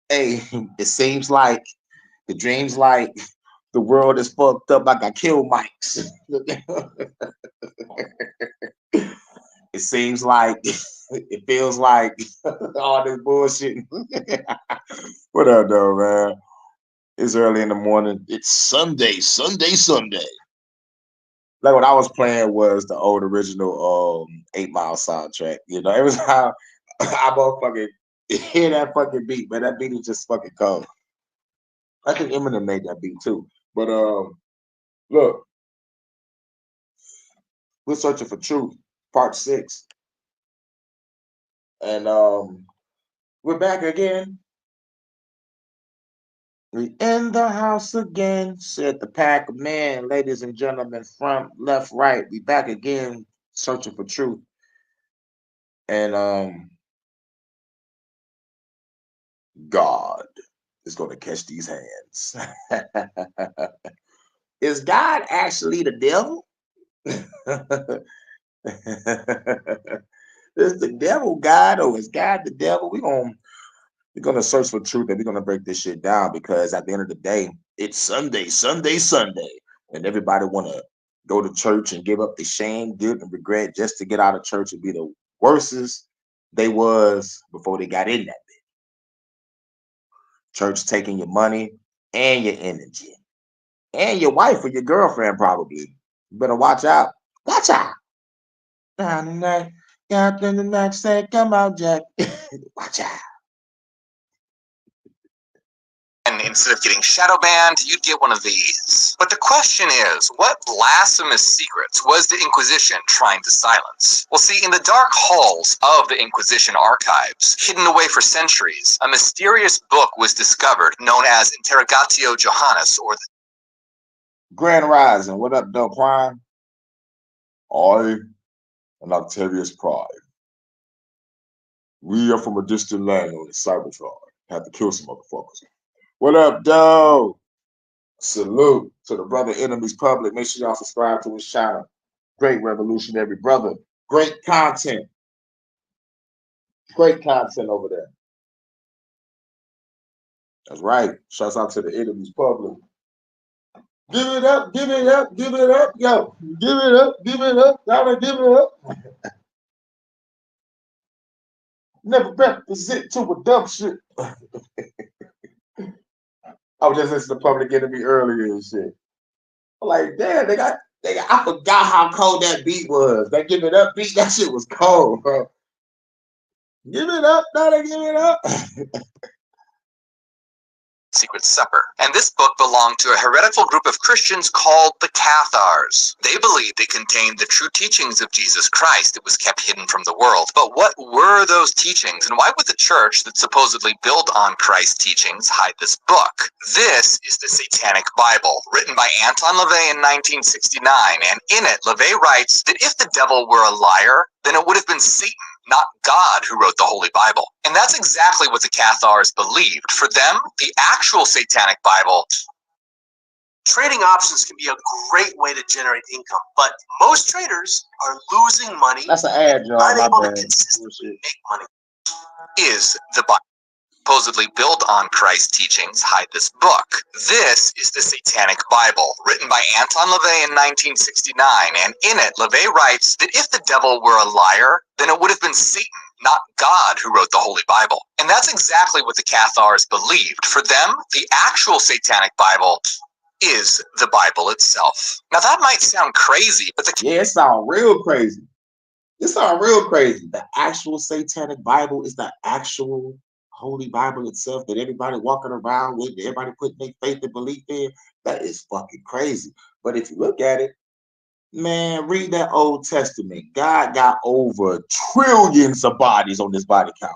Hey, it seems like the dreams like the world is fucked up. I got killed mics. It seems like it feels like all this bullshit. What up, though, man? It's early in the morning. It's Sunday, Sunday. Like what I was playing was the old original 8 Mile soundtrack. You know, it was how I motherfucking hear that fucking beat, man. That beat is just fucking cold. I think Eminem made that beat too. But look, we're searching for truth, part 6. And we're back again. We in the house again, said the pack of men, ladies and gentlemen, front, left, right. We back again, searching for truth. And God is gonna catch these hands. Is God actually the devil? Is the devil God or is God the devil? We're gonna search for truth and we're gonna break this shit down because at the end of the day, it's Sunday, and everybody wanna go to church and give up the shame, guilt, and regret just to get out of church and be the worstest they was before they got in that bit. Church taking your money and your energy and your wife or your girlfriend probably. You better watch out. Watch out. Down the night, down in the night, say, come out, Jack. Watch out. And instead of getting shadow banned, you'd get one of these. But the question is, what blasphemous secrets was the Inquisition trying to silence? Well, see, in the dark halls of the Inquisition archives, hidden away for centuries, a mysterious book was discovered known as Interrogatio Johannes, or the Grand Rising, what up, Dope Prime? I and Octavius Prime. We are from a distant land on the Cybertron. Had to kill some motherfuckers. What up, Doe? Salute to the brother enemies public. Make sure y'all subscribe to his channel. Great revolutionary brother. Great content. Great content over there. That's right. Shouts out to the enemies public. Give it up, give it up, give it up, yo. Give it up, give it up, gotta give it up. Never represent to a dumb shit. I was just listening to Public Enemy earlier and shit. I'm like, damn, I forgot how cold that beat was. That give it up beat, that shit was cold, bro. Give it up, gotta give it up. Secret Supper. And this book belonged to a heretical group of Christians called the Cathars. They believed it contained the true teachings of Jesus Christ. It was kept hidden from the world. But what were those teachings, and why would the church that supposedly built on Christ's teachings hide this book? This is the Satanic Bible, written by Anton LaVey in 1969, and in it, LaVey writes that if the devil were a liar, then it would have been Satan, not God, who wrote the Holy Bible. And that's exactly what the Cathars believed. For them, the actual Satanic Bible. Trading options can be a great way to generate income, but most traders are losing money. That's an ad, y'all. Unable to consistently make money. Is the Bible supposedly built on Christ's teachings hide this book? This is the Satanic Bible, written by Anton LaVey in 1969, and in it, LaVey writes that if the devil were a liar, then it would have been Satan, not God, who wrote the Holy Bible. And that's exactly what the Cathars believed. For them, the actual Satanic Bible is the Bible itself. Now that might sound crazy, but yeah, it sounds real crazy. It sounds real crazy. The actual Satanic Bible is the actual Holy Bible itself that everybody walking around with, everybody putting their faith and belief in. That is fucking crazy. But if you look at it, man, read that Old Testament. God got over trillions of bodies on this body count.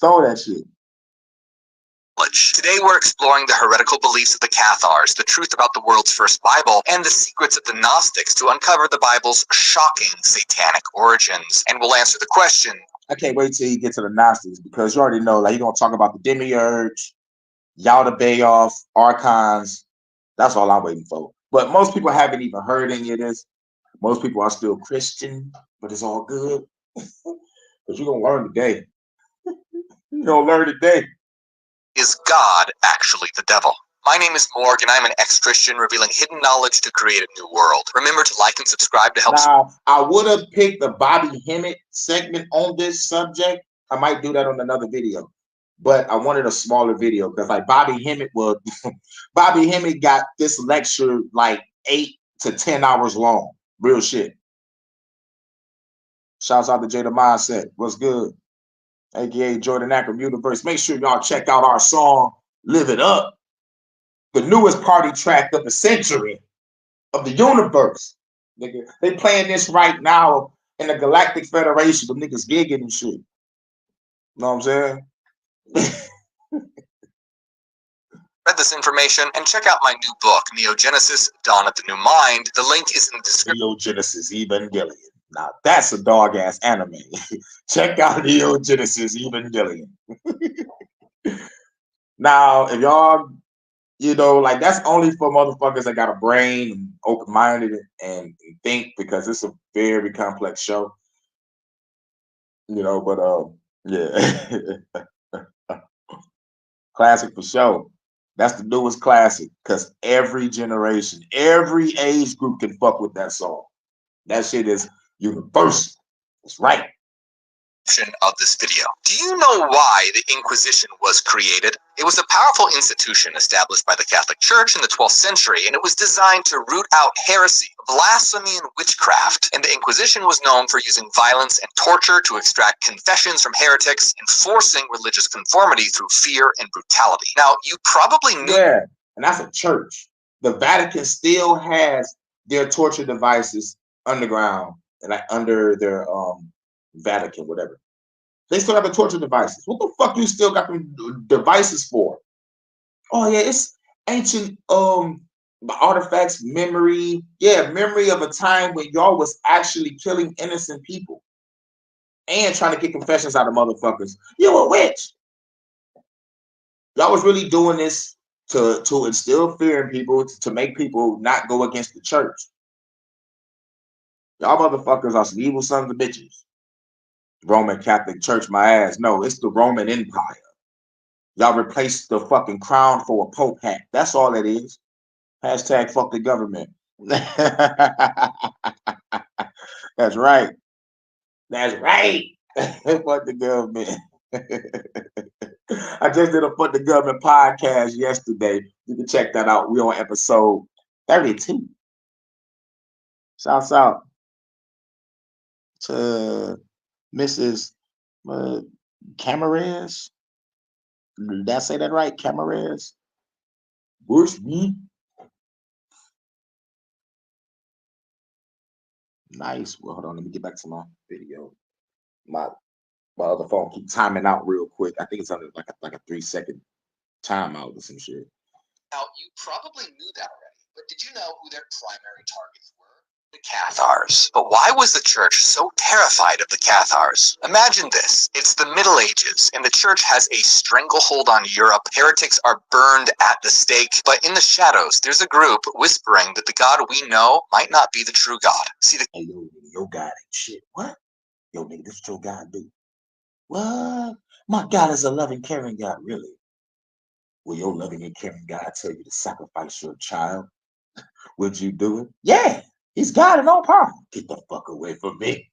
Stole that shit. Today we're exploring the heretical beliefs of the Cathars, the truth about the world's first Bible, and the secrets of the Gnostics to uncover the Bible's shocking satanic origins. And we'll answer the question. I can't wait till you get to the Gnostics, because you already know, like, you're going to talk about the Demiurge, Yaldabaoth, Archons. That's all I'm waiting for. But most people haven't even heard any of this. Most people are still Christian, but it's all good. But you're going to learn today. You're going to learn today. Is God actually the devil? My name is Morgan. I'm an ex-Christian revealing hidden knowledge to create a new world. Remember to like and subscribe to help. Now, I would have picked the Bobby Hemmett segment on this subject. I might do that on another video, but I wanted a smaller video because, like, Bobby Hemmett Bobby Hemmett got this lecture like 8 to 10 hours long. Real shit. Shouts out to Jada Mindset. What's good? AKA Jordan Akram Universe. Make sure y'all check out our song, Live It Up. The newest party track of the century, of the universe. Nigga, they playing this right now in the Galactic Federation. The niggas gigging and shit. Know what I'm saying? Read this information and check out my new book, Neogenesis, Dawn of the New Mind. The link is in the description. Neogenesis Evangelion. Now that's a dog ass anime. Check out Neogenesis Evangelion. Now, if y'all, you know, like, that's only for motherfuckers that got a brain and open-minded and think, because it's a very complex show. You know, but yeah. Classic for sure. That's the newest classic, because every generation, every age group can fuck with that song. That shit is universal. It's right. Of this video. Do you know why the Inquisition was created? It was a powerful institution established by the Catholic Church in the 12th century, and it was designed to root out heresy, blasphemy, and witchcraft. And the Inquisition was known for using violence and torture to extract confessions from heretics, enforcing religious conformity through fear and brutality. Now, you probably knew. Yeah, and that's a church. The Vatican still has their torture devices underground, and like under their Vatican, whatever. They still have the torture devices. What the fuck you still got them devices for? Oh yeah, it's ancient artifacts, memory. Yeah, memory of a time when y'all was actually killing innocent people and trying to get confessions out of motherfuckers. You a witch. Y'all was really doing this to instill fear in people, to make people not go against the church. Y'all motherfuckers are some evil sons of bitches. Roman Catholic Church, my ass. No, it's the Roman Empire. Y'all replaced the fucking crown for a Pope hat. That's all it is. Hashtag fuck the government. That's right. That's right. Fuck the government. I just did a Fuck the Government podcast yesterday. You can check that out. We're on episode 32. Shouts out to Mrs. Camarez. Did I say that right? Camarez? Bush me? Nice. Well, hold on. Let me get back to my video. My other phone keep timing out real quick. I think it's under like a 3-second timeout or some shit. Now, you probably knew that already, but did you know who their primary targets were? The Cathars. But why was the church so terrified of the Cathars? Imagine this. It's the Middle Ages, and the church has a stranglehold on Europe. Heretics are burned at the stake, but in the shadows, there's a group whispering that the God we know might not be the true God. See, hey, yo, your God ain't shit. What? Yo, nigga, this is your God do. What? My God is a loving, caring God, really? Will your loving and caring God tell you to sacrifice your child? Would you do it? Yeah. He's God in all power. Get the fuck away from me.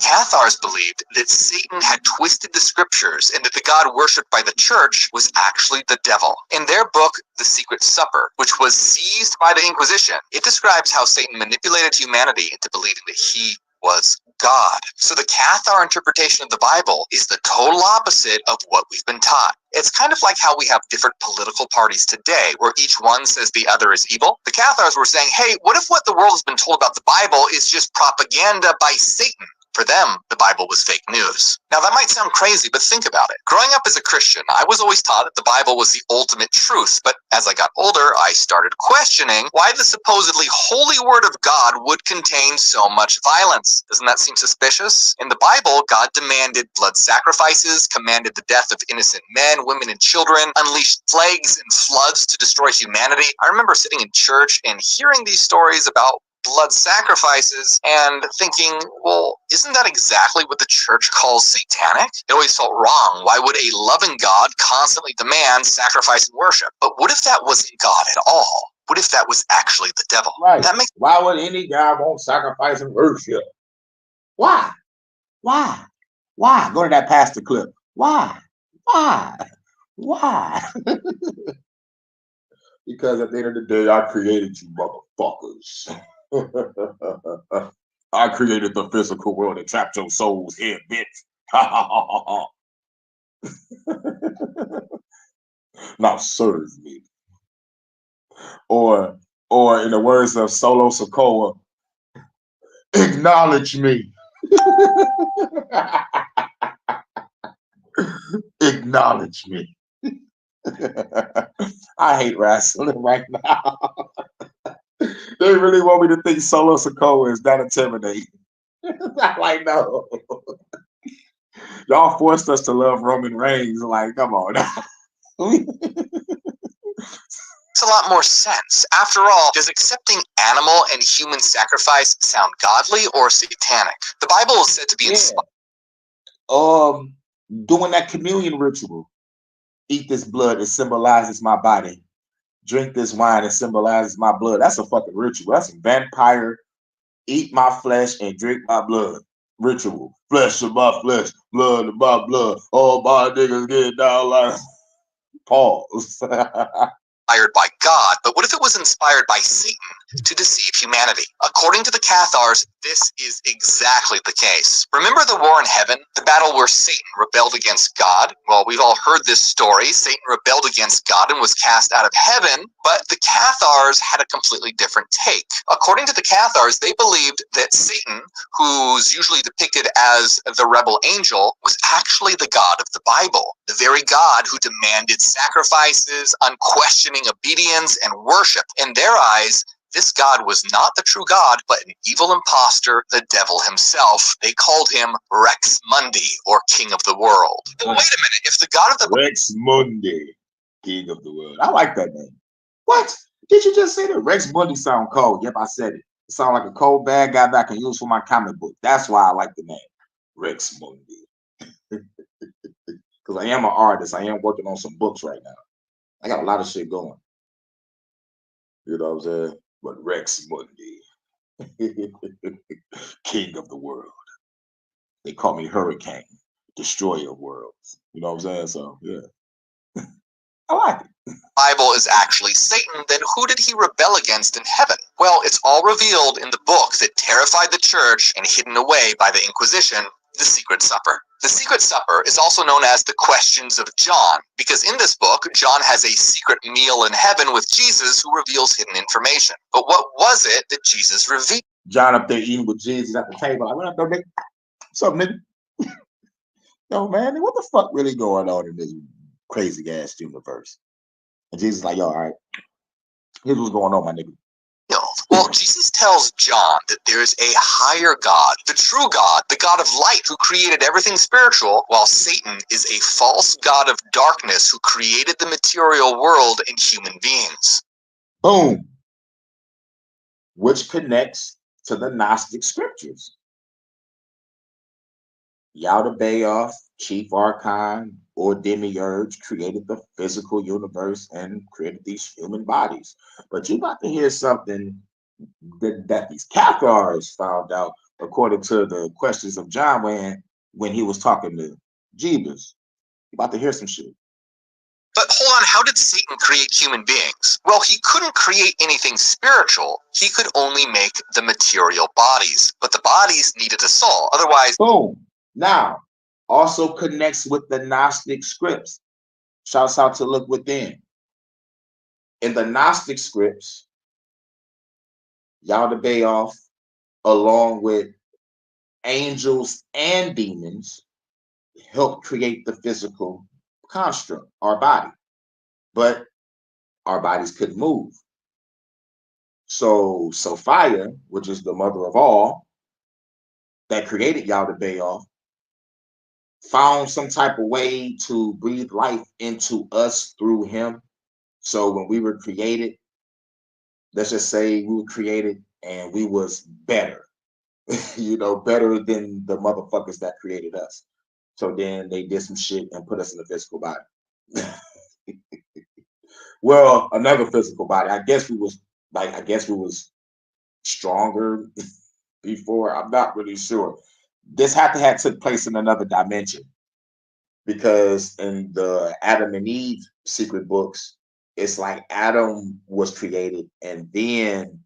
Cathars believed that Satan had twisted the scriptures and that the God worshipped by the church was actually the devil. In their book, The Secret Supper, which was seized by the Inquisition, it describes how Satan manipulated humanity into believing that he was God. So the Cathar interpretation of the Bible is the total opposite of what we've been taught. It's kind of like how we have different political parties today, where each one says the other is evil. The Cathars were saying, hey, what if what the world has been told about the Bible is just propaganda by Satan? For them, the Bible was fake news. Now, that might sound crazy, but think about it. Growing up as a Christian, I was always taught that the Bible was the ultimate truth, but as I got older, I started questioning why the supposedly holy word of God would contain so much violence. Doesn't that seem suspicious? In the Bible, God demanded blood sacrifices, commanded the death of innocent men, women, and children, unleashed plagues and floods to destroy humanity. I remember sitting in church and hearing these stories about blood sacrifices and thinking, well, isn't that exactly what the church calls satanic? It always felt wrong. Why would a loving God constantly demand sacrifice and worship? But what if that wasn't God at all? What if that was actually the devil? Right. That makes Why would any God want sacrifice and worship? Why? Why? Why? Go to that pastor clip. Why? Why? Why? Because at the end of the day, I created you motherfuckers. I created the physical world and trapped your souls here, bitch. Now serve me. Or in the words of Solo Sokoa, acknowledge me. Acknowledge me. I hate wrestling right now. They really want me to think Solo Sokoa is that intimidating. I'm like, no. Y'all forced us to love Roman Reigns. Like, come on. a lot more sense. After all, does accepting animal and human sacrifice sound godly or satanic? The Bible is said to be inspired. Doing that communion ritual. Eat this blood, it symbolizes my body. Drink this wine, it symbolizes my blood. That's a fucking ritual. That's a vampire. Eat my flesh and drink my blood. Ritual. Flesh of my flesh, blood of my blood. All my niggas get down like pause. Inspired by God, but what if it was inspired by Satan to deceive humanity? According to the Cathars, this is exactly the case. Remember the war in heaven, the battle where Satan rebelled against God? Well, we've all heard this story. Satan rebelled against God and was cast out of heaven, but the Cathars had a completely different take. According to the Cathars, they believed that Satan, who's usually depicted as the rebel angel, was actually the God of the Bible, the very God who demanded sacrifices, unquestioning obedience, and worship. In their eyes, this God was not the true God, but an evil impostor, the devil himself. They called him Rex Mundi, or King of the World. But wait a minute, if the God of the Rex Mundi, King of the World. I like that name. What? Did you just say that? Rex Mundi sound cold. Yep, I said it. It sounds like a cold bad guy that I can use for my comic book. That's why I like the name. Rex Mundi. Because I am an artist. I am working on some books right now. I got a lot of shit going. You know what I'm saying? But Rex Mundi, King of the World. They call me Hurricane, Destroyer of Worlds. You know what I'm saying? So, yeah. I like it. Bible is actually Satan, then who did he rebel against in heaven? Well, it's all revealed in the book that terrified the church and hidden away by the Inquisition, the Secret Supper. The Secret Supper is also known as the Questions of John, because in this book, John has a secret meal in heaven with Jesus who reveals hidden information. But what was it that Jesus revealed? John up there eating with Jesus at the table. I went up there, nigga. What's up, nigga? Yo, man, what the fuck really going on in this crazy ass universe? And Jesus is like, yo, all right. Here's what's going on, my nigga. Well, Jesus tells John that there is a higher God, the true God, the God of light who created everything spiritual, while Satan is a false God of darkness who created the material world and human beings. Boom. Which connects to the Gnostic scriptures. Yaldabaoth, Chief Archon, or Demiurge created the physical universe and created these human bodies. But you're about to hear something that these Cathars found out, according to the Questions of John, when he was talking to Jeebus. You're about to hear some shit. But hold on, how did Satan create human beings? Well, he couldn't create anything spiritual. He could only make the material bodies. But the bodies needed a soul. Otherwise, boom. Now, also connects with the Gnostic scripts. Shouts out to Look Within. In the Gnostic scripts, Yaldabaoth, along with angels and demons helped create the physical construct, our body, but our bodies couldn't move. So Sophia, which is the mother of all, that created Yaldabaoth, found some type of way to breathe life into us through him. So when we were created, let's just say we were created and we was better, better than the motherfuckers that created us. So then they did some shit and put us in a physical body. Well, another physical body. I guess we was stronger before. I'm not really sure. This had to have took place in another dimension, because in the Adam and Eve secret books, it's like Adam was created, and then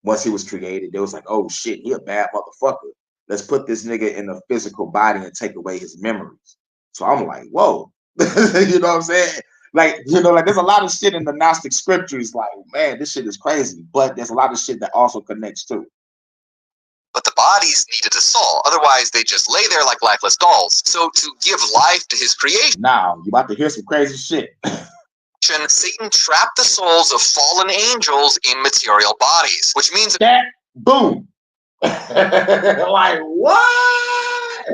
once he was created, they was like, oh shit, he a bad motherfucker. Let's put this nigga in a physical body and take away his memories. So I'm like, whoa. You know what I'm saying? Like, there's a lot of shit in the Gnostic scriptures, like, man, this shit is crazy. But there's a lot of shit that also connects too. But the bodies needed a soul. Otherwise, they just lay there like lifeless dolls. So to give life to his creation, now you're about to hear some crazy shit. Satan trapped the souls of fallen angels in material bodies, which means that boom. Like what?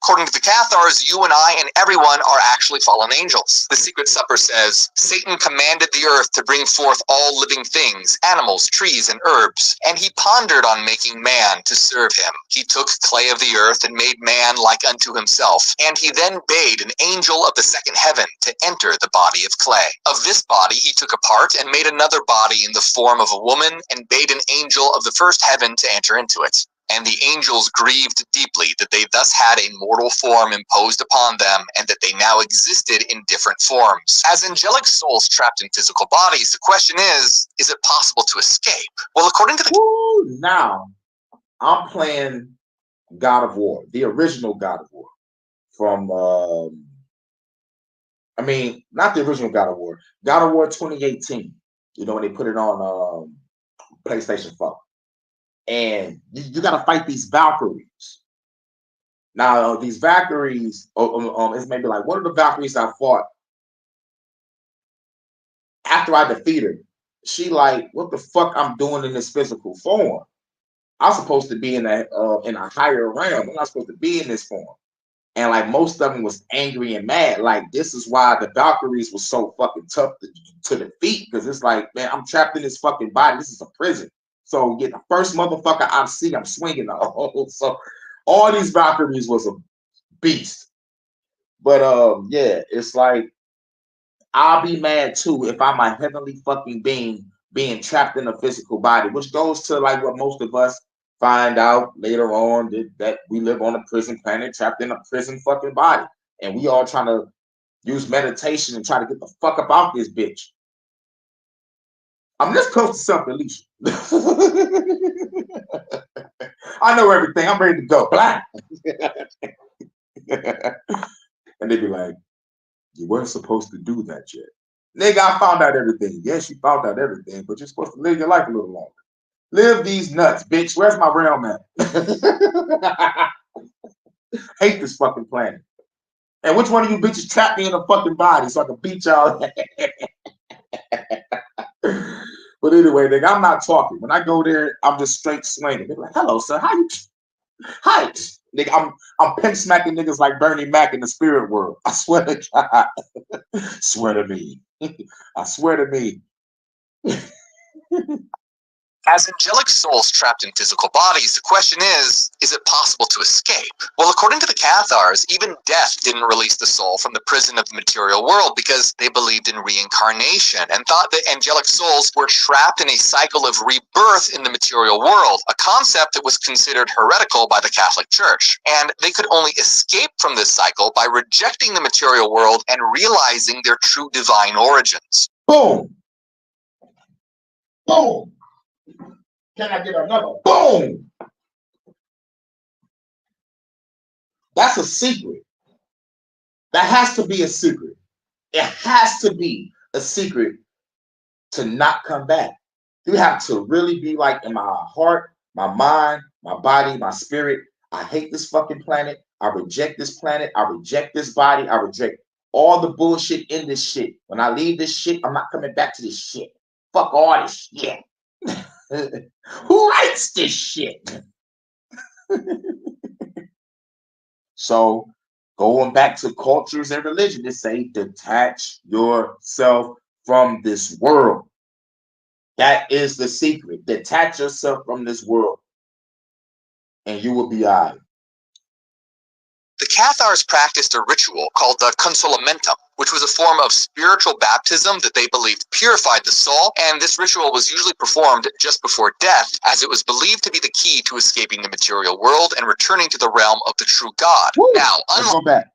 According to the Cathars, you and I and everyone are actually fallen angels. The Secret Supper says, Satan commanded the earth to bring forth all living things, animals, trees, and herbs, and he pondered on making man to serve him. He took clay of the earth and made man like unto himself, and he then bade an angel of the second heaven to enter the body of clay. Of this body he took a part and made another body in the form of a woman, and bade an angel of the first heaven to enter into it. And the angels grieved deeply that they thus had a mortal form imposed upon them, and that they now existed in different forms. As angelic souls trapped in physical bodies, the question is it possible to escape? Well, according to the... Now, I'm playing God of War, the original God of War. From, not the original God of War. God of War 2018. When they put it on PlayStation 4. And you got to fight these Valkyries. Now, these Valkyries, it's maybe like one of the Valkyries I fought. After I defeat her, she like, what the fuck I'm doing in this physical form? I'm supposed to be in a higher realm. I'm not supposed to be in this form. And like most of them was angry and mad. Like, this is why the Valkyries was so fucking tough to defeat, because it's like, man, I'm trapped in this fucking body. This is a prison. So the first motherfucker I see, I'm swinging. So all these Valkyries was a beast. But yeah, it's like, I'll be mad too if I'm a heavenly fucking being being trapped in a physical body, which goes to like what most of us find out later on, that we live on a prison planet, trapped in a prison fucking body. And we all trying to use meditation and try to get the fuck up out this bitch. I'm this close to self-deletion. I know everything. I'm ready to go. Blah. And they be like, you weren't supposed to do that yet. Nigga, I found out everything. Yes, you found out everything, but you're supposed to live your life a little longer. Live these nuts, bitch. Where's my realm at? Hate this fucking planet. And which one of you bitches trapped me in a fucking body so I can beat y'all? But anyway, nigga, I'm not talking. When I go there, I'm just straight swinging. They're like, hello, sir. How you? Hi. Nigga, I'm pimp smacking niggas like Bernie Mac in the spirit world. I swear to God. Swear to me. I swear to me. As angelic souls trapped in physical bodies, the question is it possible to escape? Well, according to the Cathars, even death didn't release the soul from the prison of the material world, because they believed in reincarnation and thought that angelic souls were trapped in a cycle of rebirth in the material world, a concept that was considered heretical by the Catholic Church. And they could only escape from this cycle by rejecting the material world and realizing their true divine origins. Boom! Boom! Can I get another? Boom! That's a secret. That has to be a secret. It has to be a secret to not come back. You have to really be like, in my heart, my mind, my body, my spirit. I hate this fucking planet. I reject this planet. I reject this body. I reject all the bullshit in this shit. When I leave this shit, I'm not coming back to this shit. Fuck all this shit. Who writes this shit? So going back to cultures and religion, they say detach yourself from this world. That is the secret. Detach yourself from this world, and you will be all right. The Cathars practiced a ritual called the consolamentum, which was a form of spiritual baptism that they believed purified the soul, and this ritual was usually performed just before death, as it was believed to be the key to escaping the material world and returning to the realm of the true God. Woo! Now, Let's go back.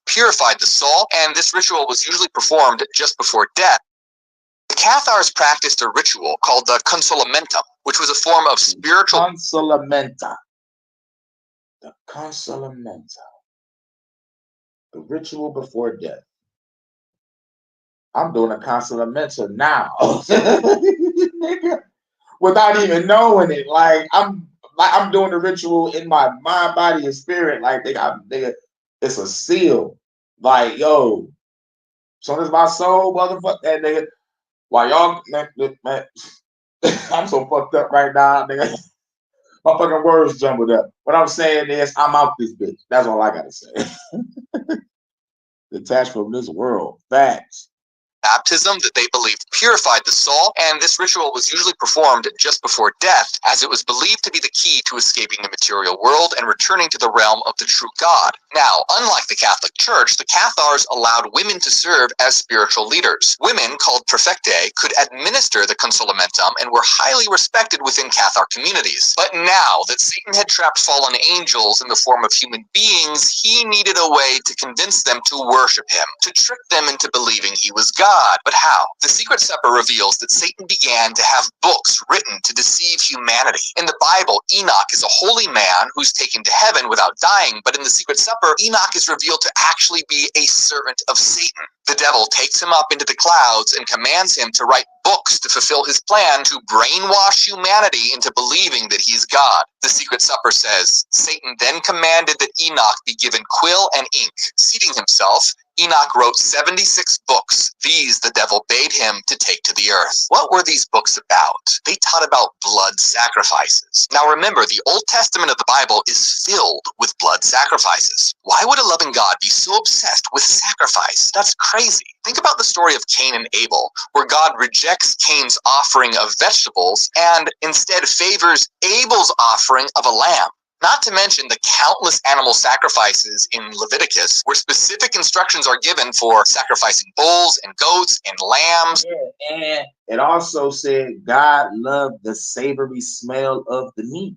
Purified the soul, and this ritual was usually performed just before death. The Cathars practiced a ritual called the consolamentum, which was a form of spiritual Consolamenta. The consolamenta. The ritual before death. I'm doing a consolamenta now. Nigga, without even knowing it. Like I'm doing the ritual in my mind, body, and spirit. Like nigga, it's a seal. Like, yo, so as my soul, motherfucker, that nigga. Why y'all, man, I'm so fucked up right now, nigga. My fucking words jumbled up. What I'm saying is, I'm out this bitch. That's all I gotta say. Detached from this world. Facts. Baptism that they believed purified the soul, and this ritual was usually performed just before death, as it was believed to be the key to escaping the material world and returning to the realm of the true God. Now, unlike the Catholic Church, the Cathars allowed women to serve as spiritual leaders. Women, called prefectae, could administer the consolamentum and were highly respected within Cathar communities. But now that Satan had trapped fallen angels in the form of human beings, he needed a way to convince them to worship him, to trick them into believing he was God. But how? The Secret Supper reveals that Satan began to have books written to deceive humanity. In the Bible, Enoch is a holy man who's taken to heaven without dying, but in the Secret Supper, Enoch is revealed to actually be a servant of Satan. The devil takes him up into the clouds and commands him to write books to fulfill his plan to brainwash humanity into believing that he's God. The Secret Supper says, Satan then commanded that Enoch be given quill and ink. Seating himself, Enoch wrote 76 books. These the devil bade him to take to the earth. What were these books about? They taught about blood sacrifices. Now remember, the Old Testament of the Bible is filled with blood sacrifices. Why would a loving God be so obsessed with sacrifice? That's crazy. Think about the story of Cain and Abel, where God rejects Cain's offering of vegetables and instead favors Abel's offering of a lamb. Not to mention the countless animal sacrifices in Leviticus, where specific instructions are given for sacrificing bulls and goats and lambs. Yeah, and it also said God loved the savory smell of the meat.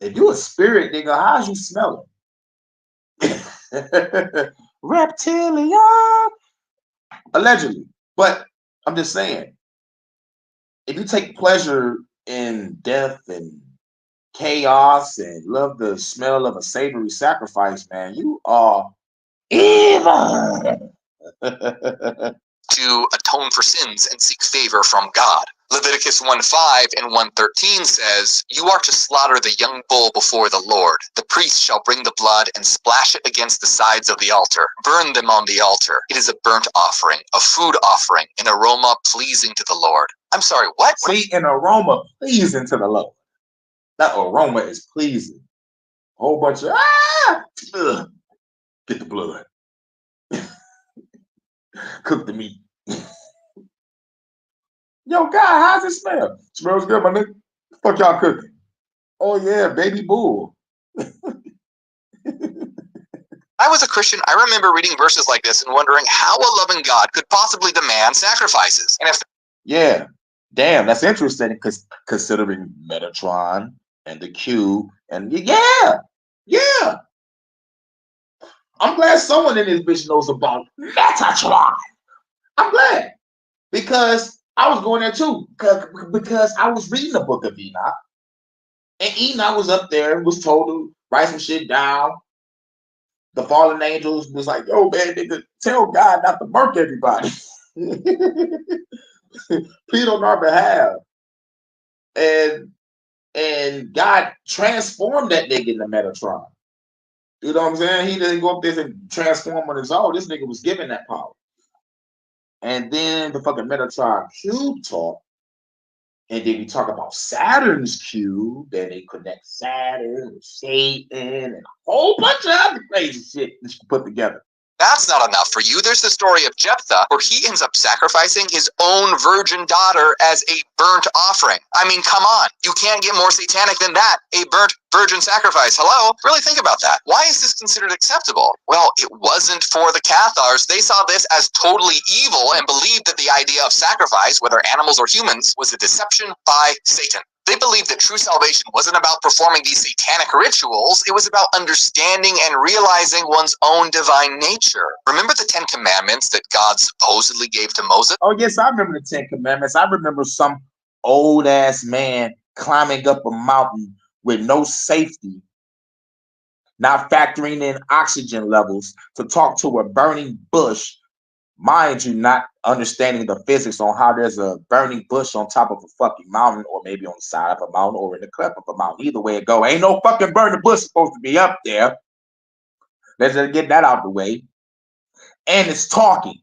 If you a spirit, nigga, how's you smelling? Reptilia. Allegedly. But I'm just saying, if you take pleasure in death and chaos and love the smell of a savory sacrifice, man, you are evil. To atone for sins and seek favor from God. Leviticus 1:5 and 1:13 says, You are to slaughter the young bull before the Lord. The priest shall bring the blood and splash it against the sides of the altar. Burn them on the altar. It is a burnt offering, a food offering, an aroma pleasing to the Lord. I'm sorry, what? See, an aroma pleasing to the Lord. That aroma is pleasing. A whole bunch of, ugh, get the blood. Cook the meat. Yo, God, how's it smell? Smells good, my nigga. Fuck y'all cooking. Oh yeah, baby bull. I was a Christian. I remember reading verses like this and wondering how a loving God could possibly demand sacrifices. And if yeah, damn, that's interesting because considering Metatron and the Q and yeah. I'm glad someone in this bitch knows about Metatron. I'm glad because I was going there too because I was reading the book of Enoch. And Enoch was up there and was told to write some shit down. The fallen angels was like, yo, man, nigga, tell God not to murk everybody. Plead on our behalf. And And God transformed that nigga into Metatron. You know what I'm saying? He didn't go up there and transform on his own. This nigga was given that power. And then the fucking Metatron cube talk. And then we talk about Saturn's cube. Then they connect Saturn with Satan and a whole bunch of other crazy shit that you put together. That's not enough for you. There's the story of Jephthah, where he ends up sacrificing his own virgin daughter as a burnt offering. I mean, come on. You can't get more satanic than that. A burnt virgin sacrifice. Hello? Really think about that. Why is this considered acceptable? Well, it wasn't for the Cathars. They saw this as totally evil and believed that the idea of sacrifice, whether animals or humans, was a deception by Satan. They believed that true salvation wasn't about performing these satanic rituals. It was about understanding and realizing one's own divine nature. Remember the 10 Commandments that God supposedly gave to Moses? Oh, yes, I remember the 10 Commandments. I remember some old-ass man climbing up a mountain with no safety, not factoring in oxygen levels, to talk to a burning bush. Mind you, not understanding the physics on how there's a burning bush on top of a fucking mountain, or maybe on the side of a mountain, or in the cleft of a mountain. Either way it go, ain't no fucking burning bush supposed to be up there. Let's just get that out the way. And it's talking.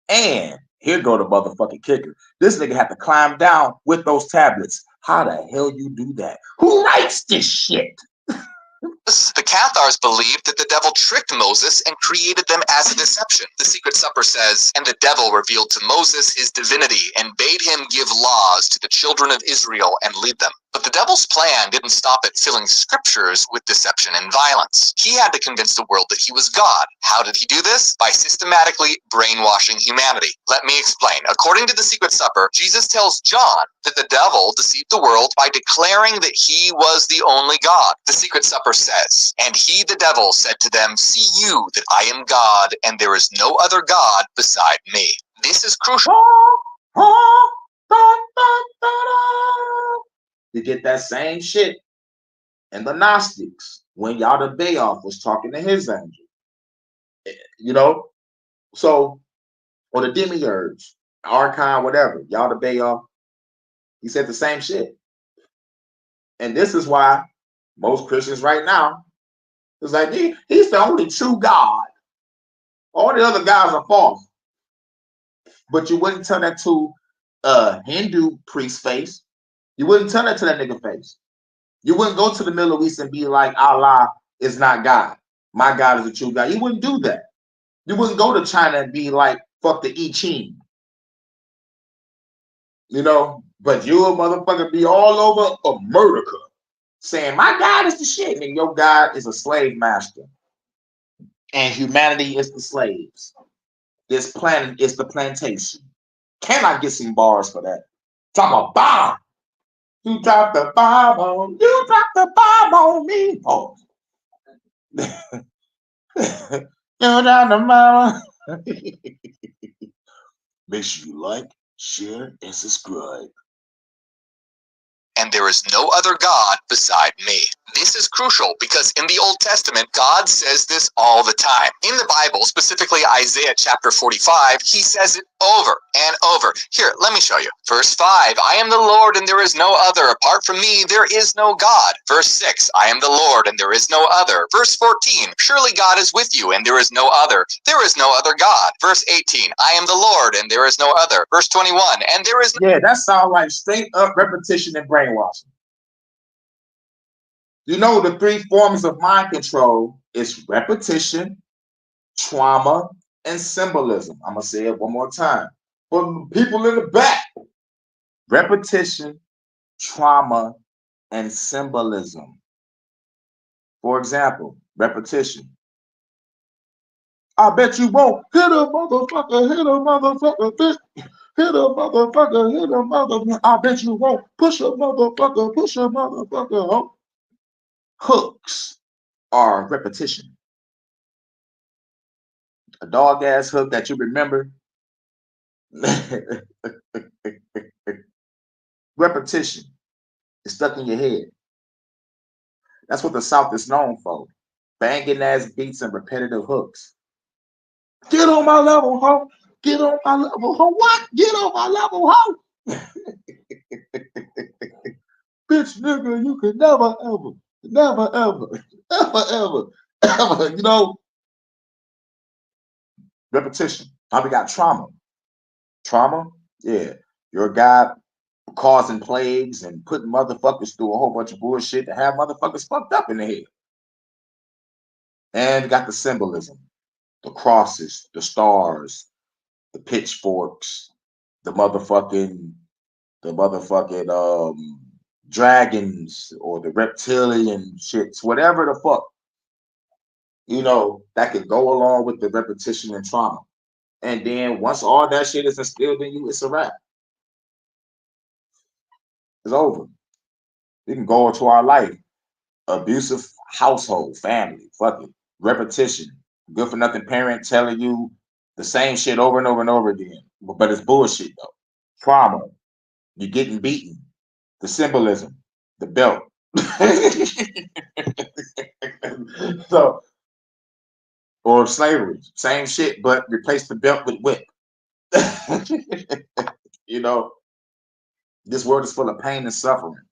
And here go the motherfucking kicker. This nigga had to climb down with those tablets. How the hell you do that? Who writes this shit? The Cathars believed that the devil tricked Moses and created them as a deception. The Secret Supper says, "And the devil revealed to Moses his divinity and bade him give laws to the children of Israel and lead them." But the devil's plan didn't stop at filling scriptures with deception and violence. He had to convince the world that he was God. How did he do this? By systematically brainwashing humanity. Let me explain. According to the Secret Supper, Jesus tells John that the devil deceived the world by declaring that he was the only God. The Secret Supper says, "And he, the devil, said to them, 'See you that I am God, and there is no other God beside me.'" This is crucial. You get that same shit in the Gnostics when Yaldabaoth was talking to his angel. You know? So, or the demiurge, Archon, whatever, Yaldabaoth, he said the same shit. And this is why most Christians right now, it's like, he's the only true God. All the other gods are false. But you wouldn't tell that to a Hindu priest face. You wouldn't tell that to that nigga face. You wouldn't go to the Middle East and be like, Allah is not God. My God is a true God. You wouldn't do that. You wouldn't go to China and be like, fuck the I Ching. You know, but you a motherfucker be all over America saying, my God is the shit. And your God is a slave master. And humanity is the slaves. This planet is the plantation. Can I get some bars for that? Talk about bomb. You dropped the bomb on me. Oh. You dropped the bomb. Make sure you like, share, and subscribe. "And there is no other God beside me." This is crucial because in the Old Testament, God says this all the time. In the Bible, specifically Isaiah chapter 45, he says it over and over. Here, let me show you. Verse 5, "I am the Lord and there is no other. Apart from me, there is no God." Verse 6, "I am the Lord and there is no other." Verse 14, "Surely God is with you and there is no other. There is no other God." Verse 18, "I am the Lord and there is no other." Verse 21, "And there is no..." Yeah, that sounds like straight up repetition and brainwashing. You know, the 3 forms of mind control is repetition, trauma, and symbolism. I'm going to say it one more time. For the people in the back, repetition, trauma, and symbolism. For example, repetition. I bet you won't hit a motherfucker, hit a motherfucker, bitch. Hit a motherfucker, hit a motherfucker. I bet you won't push a motherfucker, push a motherfucker. Huh? Hooks are repetition. A dog ass hook that you remember. Repetition is stuck in your head. That's what the South is known for. Banging ass beats and repetitive hooks. Get on my level, ho. Get on my level, ho. What? Get on my level, ho. bitch, nigga, you could never, ever, never, ever, ever, ever, ever, you know, repetition. How we got trauma. Trauma, yeah. You're a guy causing plagues and putting motherfuckers through a whole bunch of bullshit to have motherfuckers fucked up in the head. And got the symbolism, the crosses, the stars, the pitchforks, the motherfucking dragons or the reptilian shits, whatever the fuck, you know, that could go along with the repetition and trauma. And then once all that shit is instilled in you, it's a wrap. It's over. We can go into our life. Abusive household, family, fuck it. Repetition. Good for nothing parent telling you the same shit over and over and over again. But it's bullshit though. Trauma. You're getting beaten. The symbolism. The belt. So, or slavery. Same shit, but replace the belt with whip. You know, this world is full of pain and suffering.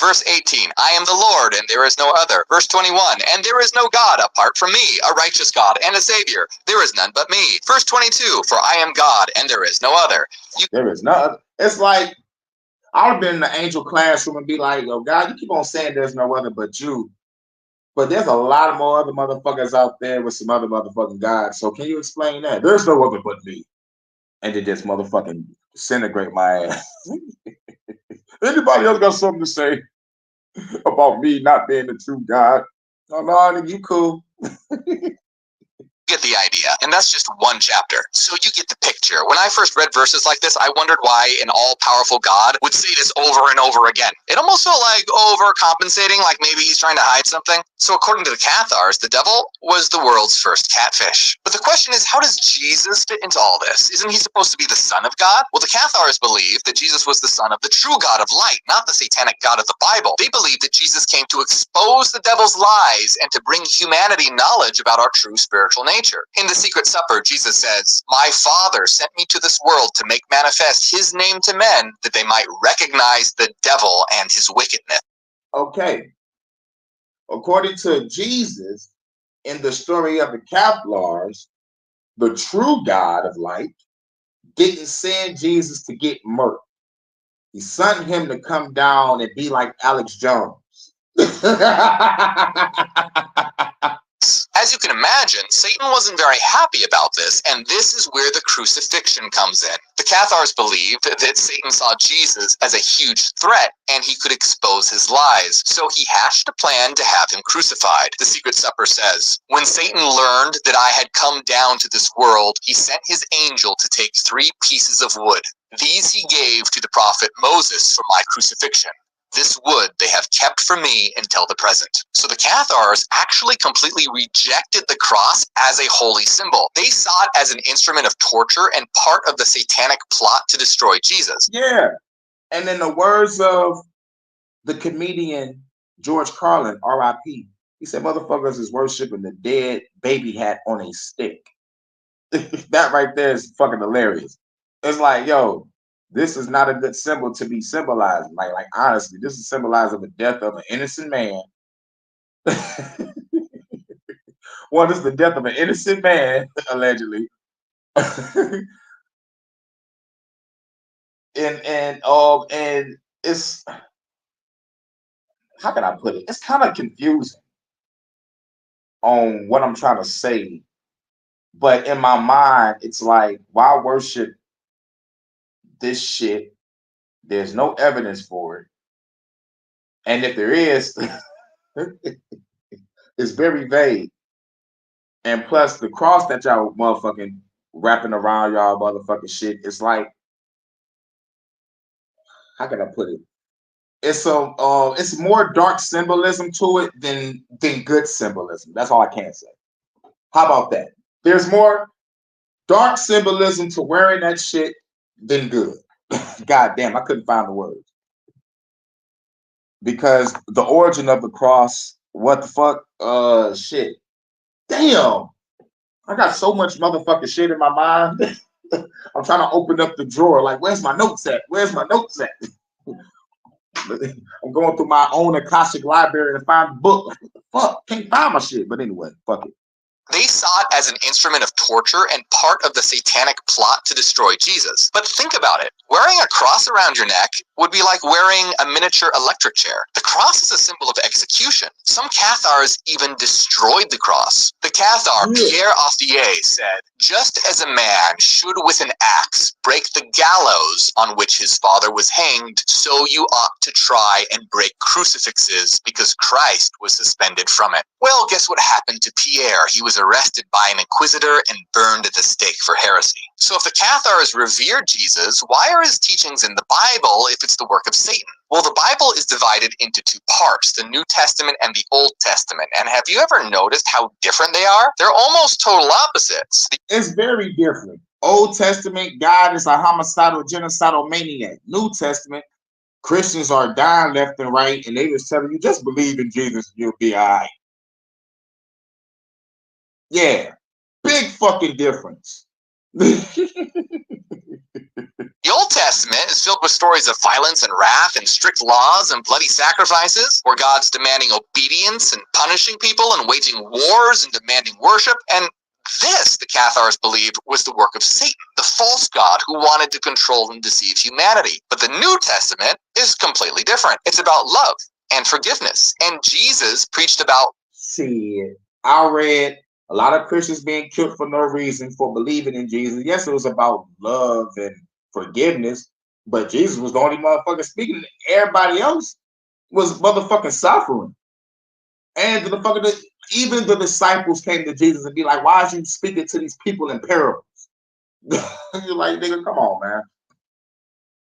Verse 18, I am the Lord, and there is no other. Verse 21, and there is no God apart from me, a righteous God and a Savior. There is none but me. Verse 22, for I am God, and there is no other. There is no other. It's like, I would have been in the angel classroom and be like, yo, God, you keep on saying there's no other but you. But there's a lot more other motherfuckers out there with some other motherfucking gods. So can you explain that? There's no other but me. And then just motherfucking disintegrate my ass. Anybody else got something to say about me not being the true God? No, no, you cool. Get the idea, and that's just one chapter, so you get the picture. When I first read verses like this, I wondered why an all-powerful God would say this over and over again. It almost felt like overcompensating, like maybe he's trying to hide something. So according to the Cathars, the devil was the world's first catfish. But the question is, how does Jesus fit into all this? Isn't he supposed to be the son of God? Well, the Cathars believe that Jesus was the son of the true God of light, not the satanic God of the Bible. They believe that Jesus came to expose the devil's lies and to bring humanity knowledge about our true spiritual nature. In the Secret Supper, Jesus says, my Father sent me to this world to make manifest his name to men, that they might recognize the devil and his wickedness. Okay. According to Jesus, in the story of the Cathars, the true God of light didn't send Jesus to get murked. He sent him to come down and be like Alex Jones. As you can imagine, Satan wasn't very happy about this, and this is where the crucifixion comes in. The Cathars believed that Satan saw Jesus as a huge threat, and he could expose his lies, so he hatched a plan to have him crucified. The Secret Supper says, when Satan learned that I had come down to this world, he sent his angel to take 3 pieces of wood. These he gave to the prophet Moses for my crucifixion. This wood they have kept for me until the present. So the Cathars actually completely rejected the cross as a holy symbol. They saw it as an instrument of torture and part of the satanic plot to destroy Jesus. Yeah. And in the words of the comedian George Carlin, R.I.P., he said, motherfuckers is worshiping the dead baby hat on a stick. That right there is fucking hilarious. It's like, yo, this is not a good symbol to be symbolized. Like honestly, this is symbolized of the death of an innocent man. Well, this is the death of an innocent man, allegedly. and it's, how can I put it? It's kind of confusing on what I'm trying to say. But in my mind, it's like, why worship this shit? There's no evidence for it. And if there is, it's very vague. And plus, the cross that y'all motherfucking wrapping around y'all motherfucking shit, it's like, how can I put it? It's more dark symbolism to it than good symbolism. That's all I can say. How about that? There's more dark symbolism to wearing that shit than good. God damn, I couldn't find the words. Because the origin of the cross, what the fuck? Shit. Damn. I got so much motherfucking shit in my mind. I'm trying to open up the drawer. Like, where's my notes at? Where's my notes at? I'm going through my own Akashic library to find the book. Like, what the fuck? Can't find my shit. But anyway, fuck it. They saw it as an instrument of torture and part of the satanic plot to destroy Jesus. But think about it. Wearing a cross around your neck would be like wearing a miniature electric chair. The cross is a symbol of execution. Some Cathars even destroyed the cross. The Cathar, Pierre Aufier, said, "Just as a man should with an axe break the gallows on which his father was hanged, so you ought to try and break crucifixes because Christ was suspended from it." Well, guess what happened to Pierre? He was arrested by an inquisitor and burned at the stake for heresy. So if the Cathars revered Jesus, why are his teachings in the Bible if it's the work of Satan? Well, the Bible is divided into two parts, the New Testament and the Old Testament. And have you ever noticed how different they are? They're almost total opposites. It's very different. Old Testament, God is a homicidal, genocidal maniac. New Testament, Christians are dying left and right, and they just telling you, just believe in Jesus, you'll be all right. Yeah, big fucking difference. The Old Testament is filled with stories of violence and wrath and strict laws and bloody sacrifices, where God's demanding obedience and punishing people and waging wars and demanding worship. And this, the Cathars believed, was the work of Satan, the false god who wanted to control and deceive humanity. But the New Testament is completely different. It's about love and forgiveness. And Jesus preached about... Shit, I read a lot of Christians being killed for no reason for believing in Jesus. Yes, it was about love and forgiveness, but Jesus was the only motherfucker speaking. Everybody else was motherfucking suffering. And even the disciples came to Jesus and be like, "Why are you speaking to these people in parables?" You're like, nigga, come on, man.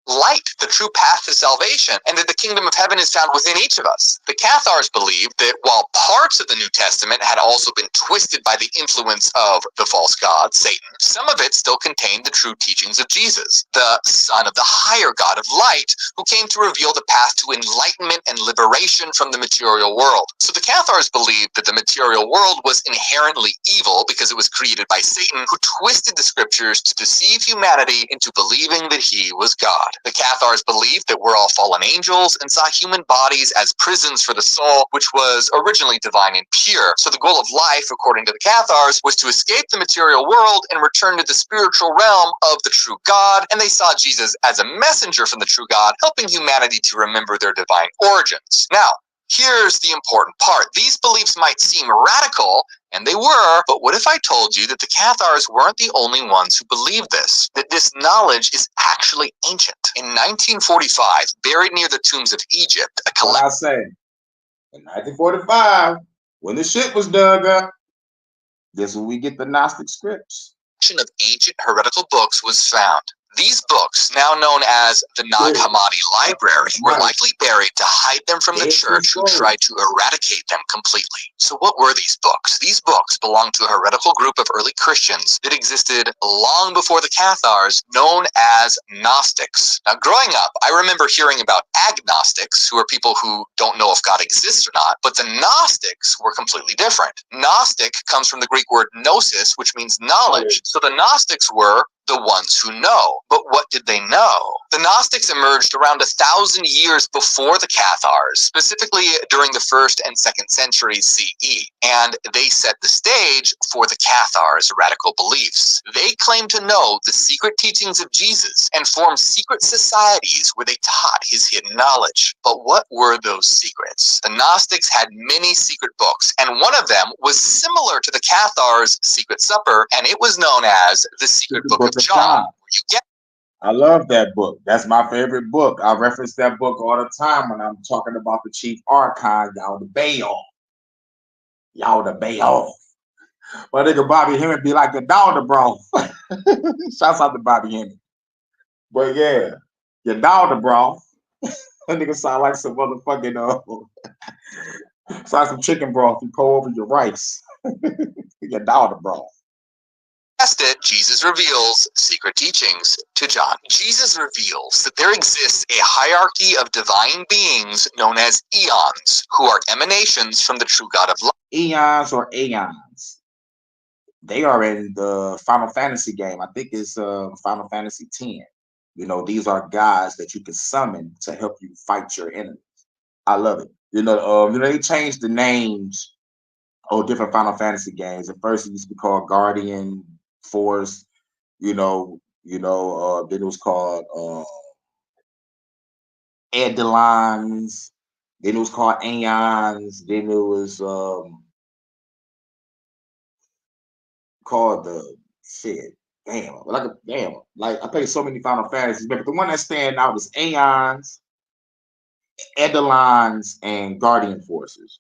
Light, the true path to salvation, and that the kingdom of heaven is found within each of us. The Cathars believed that while parts of the New Testament had also been twisted by the influence of the false god, Satan, some of it still contained the true teachings of Jesus, the Son of the higher God of light, who came to reveal the path to enlightenment and liberation from the material world. So the Cathars believed that the material world was inherently evil because it was created by Satan, who twisted the scriptures to deceive humanity into believing that he was God. The Cathars believed that we're all fallen angels and saw human bodies as prisons for the soul, which was originally divine and pure. So the goal of life, according to the Cathars, was to escape the material world and return to the spiritual realm of the true God, and they saw Jesus as a messenger from the true God, helping humanity to remember their divine origins. Now, here's the important part. These beliefs might seem radical, and they were, but what if I told you that the Cathars weren't the only ones who believed this? That this knowledge is actually ancient. In 1945, buried near the tombs of Egypt, What I say, in 1945, when the shit was dug up, this is where we get the Gnostic scripts. Of ancient heretical books was found. These books, now known as the Nag Hammadi Library, were likely buried to hide them from the church, who tried to eradicate them completely. So what were these books? These books belonged to a heretical group of early Christians that existed long before the Cathars, known as Gnostics. Now, growing up, I remember hearing about agnostics, who are people who don't know if God exists or not, but the Gnostics were completely different. Gnostic comes from the Greek word gnosis, which means knowledge. So the Gnostics were the ones who know. But what did they know? The Gnostics emerged around 1,000 years before the Cathars, specifically during the 1st and 2nd centuries CE, and they set the stage for the Cathars' radical beliefs. They claimed to know the secret teachings of Jesus and formed secret societies where they taught his hidden knowledge. But what were those secrets? The Gnostics had many secret books, and one of them was similar to the Cathars' Secret Supper, and it was known as the Secret Book of John. You get I love that book. That's my favorite book. I reference that book all the time when I'm talking about the chief archon, Yahuda Bayoff. Yahuda Bayoff. My nigga Bobby Hemming be like the daughter, bro. Shouts out to Bobby Hemming. But yeah, your daughter, bro. That nigga sound like some motherfucking sound like some chicken broth you pour over your rice. Your daughter, bro. It, Jesus reveals secret teachings to John. Jesus reveals that there exists a hierarchy of divine beings known as eons, who are emanations from the true God of life. Eons or aeons. They are in the Final Fantasy game. I think it's Final Fantasy X. You know, these are gods that you can summon to help you fight your enemies. I love it. They changed the names of different Final Fantasy games. At first, it used to be called Guardian Force. Then it was called Edelons. Then it was called Aeons. Then it was called the shit. Like I played so many Final Fantasies, but the one that stand out is Aeons, Edelons, and Guardian Forces.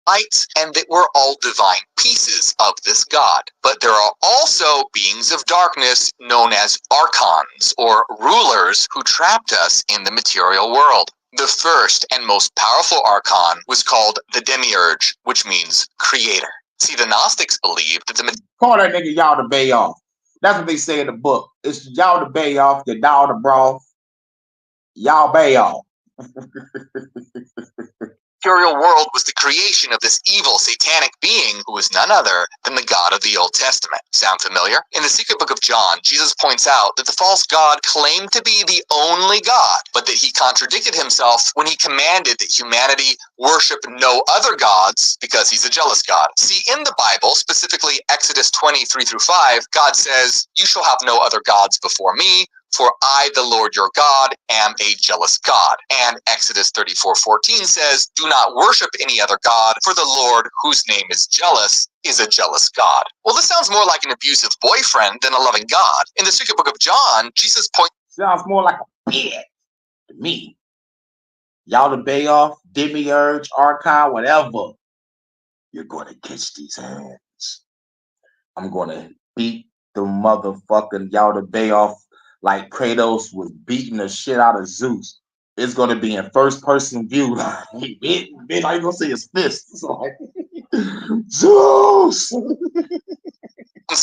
Light, and that we're all divine pieces of this God. But there are also beings of darkness known as archons, or rulers, who trapped us in the material world. The first and most powerful archon was called the Demiurge, which means creator. See, the Gnostics believed that the Call that nigga Yao the Bayoff. That's what they say in the book. It's Yao the Bayoff, the Yao the Broth, Yao Bayoff. material world was the creation of this evil satanic being who was none other than the God of the Old Testament. Sound familiar? In the secret book of John, Jesus points out that the false God claimed to be the only God, but that he contradicted himself when he commanded that humanity worship no other gods because he's a jealous God. See, in the Bible, specifically Exodus 20:3-5, God says, "You shall have no other gods before me, for I, the Lord your God, am a jealous God." And Exodus 34:14 says, "Do not worship any other God, for the Lord, whose name is jealous, is a jealous God." Well, this sounds more like an abusive boyfriend than a loving God. In the secret book of John, Jesus points... Sounds more like a bitch to me. Y'all the Bayoff, Demiurge, Archon, whatever. You're going to catch these hands. I'm going to beat the motherfucking Y'all the Bayoff like Kratos was beating the shit out of Zeus. It's going to be in first person view. Man, how you going to see his fist? It's like, Zeus!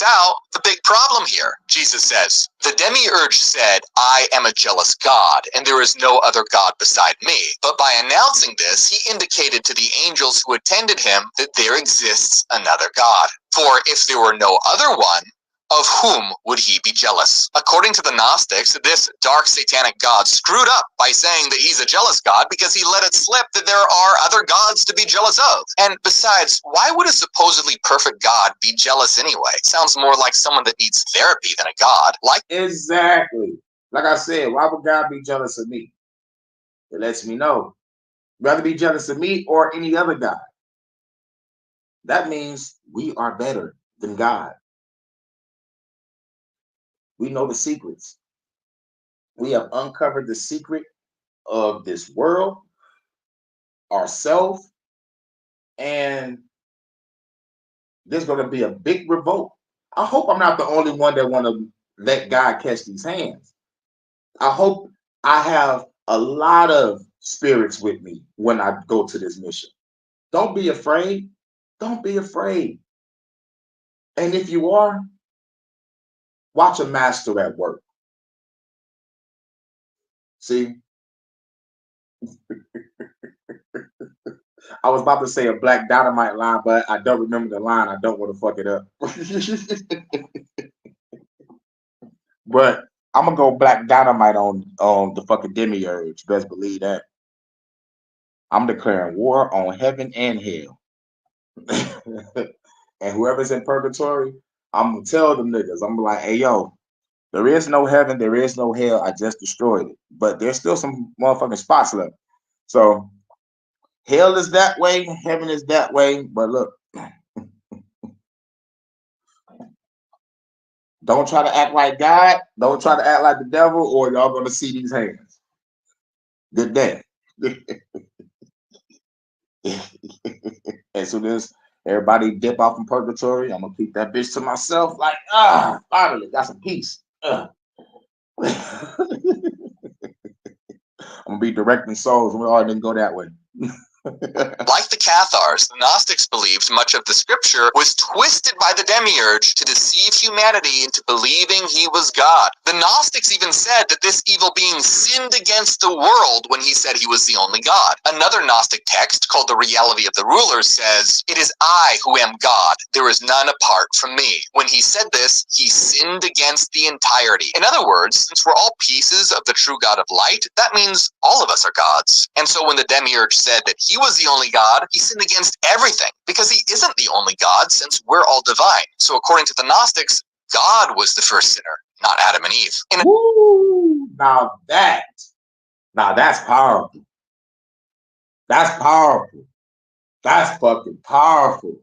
out the big problem here. Jesus says, "The Demiurge said, 'I am a jealous God, and there is no other God beside me.' But by announcing this, he indicated to the angels who attended him that there exists another God. For if there were no other one, of whom would he be jealous?" According to the Gnostics, this dark satanic God screwed up by saying that he's a jealous God because he let it slip that there are other gods to be jealous of. And besides, why would a supposedly perfect God be jealous anyway? Sounds more like someone that needs therapy than a God. Exactly. Like I said, why would God be jealous of me? It lets me know. Rather be jealous of me or any other God. That means we are better than God. We know the secrets. We have uncovered the secret of this world, ourselves, and there's going to be a big revolt. I hope I'm not the only one that want to let God catch these hands. I hope I have a lot of spirits with me when I go to this mission. Don't be afraid. Don't be afraid. And if you are, watch a master at work. See, I was about to say a Black Dynamite line, but I don't remember the line. I don't want to fuck it up. But I'm gonna go Black Dynamite on the fucking Demiurge. Best believe that. I'm declaring war on heaven and hell. And whoever's in purgatory, I'm gonna tell them niggas. I'm like, hey yo, there is no heaven, there is no hell. I just destroyed it, but there's still some motherfucking spots left. So hell is that way, heaven is that way. But look, don't try to act like God. Don't try to act like the devil, or y'all gonna see these hands. Good day. And so this everybody dip off from purgatory. I'm gonna keep that bitch to myself. Like, finally got some peace. I'm gonna be directing souls. We all didn't go that way. Like the Cathars, the Gnostics believed much of the scripture was twisted by the demiurge to deceive humanity into believing he was God. The Gnostics even said that this evil being sinned against the world when he said he was the only God. Another Gnostic text, called The Reality of the Rulers, says, "It is I who am God. There is none apart from me." When he said this, he sinned against the entirety. In other words, since we're all pieces of the true God of light, that means all of us are gods. And so when the demiurge said that he was the only God, he sinned against everything, because he isn't the only God, since we're all divine. So according to the Gnostics, God was the first sinner, not Adam and Eve. Woo! Now that's powerful. That's powerful. That's fucking powerful.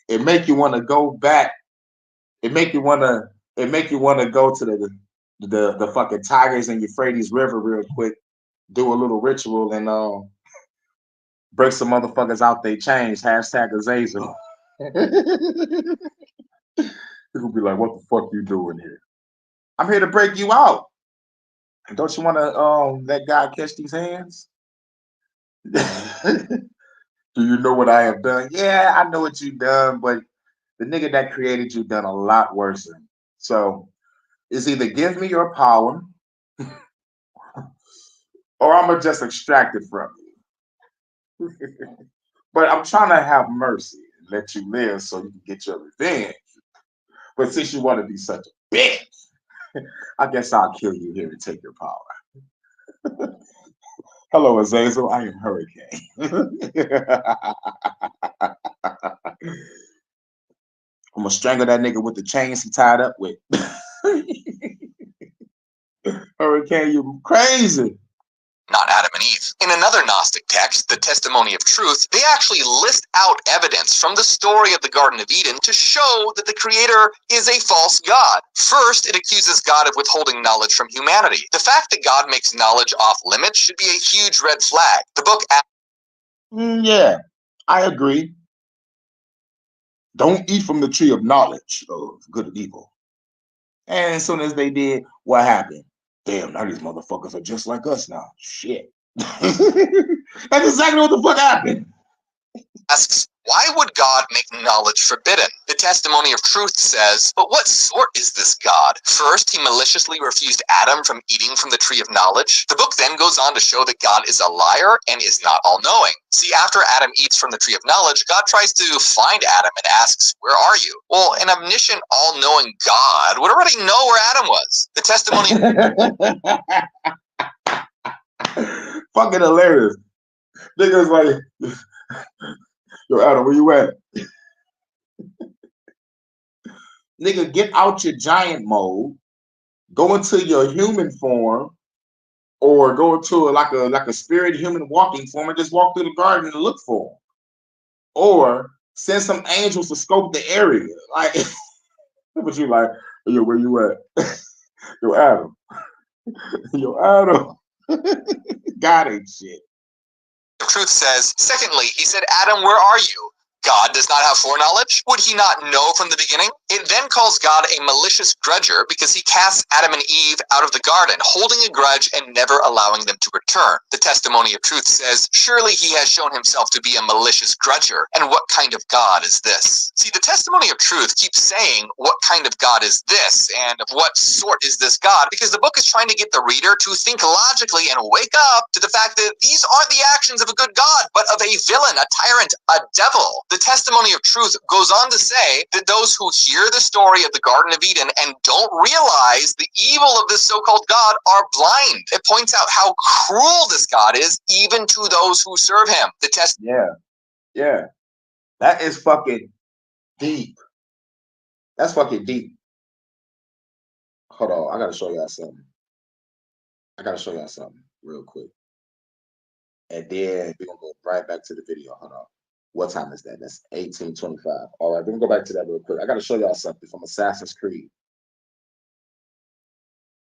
It make you want to go back. It make you want to go to the fucking Tigers and Euphrates River real quick, do a little ritual, and break some motherfuckers out they chains. Hashtag Azazel. People be like, "What the fuck you doing here?" I'm here to break you out. Don't you want to let God catch these hands? Do you know what I have done? Yeah, I know what you've done, but the nigga that created you done a lot worse. So it's either give me your power or I'm gonna just extract it from you. But I'm trying to have mercy and let you live so you can get your revenge. But since you want to be such a bitch, I guess I'll kill you here and take your power. Hello, Azazel. I am Hurricane. I'm gonna strangle that nigga with the chains he tied up with. Hurricane, you crazy. Not Adam and Eve. In another Gnostic text, the Testimony of Truth, they actually list out evidence from the story of the Garden of Eden to show that the Creator is a false God. First, it accuses God of withholding knowledge from humanity. The fact that God makes knowledge off limits should be a huge red flag. The book... Yeah, I agree. Don't eat from the tree of knowledge of good and evil. And as soon as they did, what happened? Damn, now these motherfuckers are just like us now. Shit. That's exactly what the fuck happened. asks, why would God make knowledge forbidden? The Testimony of Truth says, but what sort is this God? First, he maliciously refused Adam from eating from the tree of knowledge. The book then goes on to show that God is a liar and is not all-knowing. See, after Adam eats from the tree of knowledge, God tries to find Adam and asks, where are you? Well, an omniscient, all-knowing God would already know where Adam was. The Testimony... Fucking hilarious. Niggas like... Yo, Adam, where you at? Nigga, get out your giant mode, go into your human form, or go into like a spirit human walking form and just walk through the garden and look for him. Or send some angels to scope the area. Like, but you like, yo, where you at? Yo, Adam. Yo, Adam. God ain't shit. Truth says, secondly, he said, Adam, where are you? God does not have foreknowledge? Would he not know from the beginning? It then calls God a malicious grudger because he casts Adam and Eve out of the garden, holding a grudge and never allowing them to return. The Testimony of Truth says, surely he has shown himself to be a malicious grudger. And what kind of God is this? See, the Testimony of Truth keeps saying, what kind of God is this? And of what sort is this God? Because the book is trying to get the reader to think logically and wake up to the fact that these aren't the actions of a good God, but of a villain, a tyrant, a devil. The Testimony of Truth goes on to say that those who hear the story of the Garden of Eden and don't realize the evil of this so-called God are blind. It points out how cruel this God is, even to those who serve him. Yeah. That is fucking deep. That's fucking deep. Hold on, I gotta show y'all something real quick. And then we're gonna go right back to the video. Hold on. What time is that? That's 18:25. All right, we're gonna go back to that real quick. I gotta show y'all something from Assassin's Creed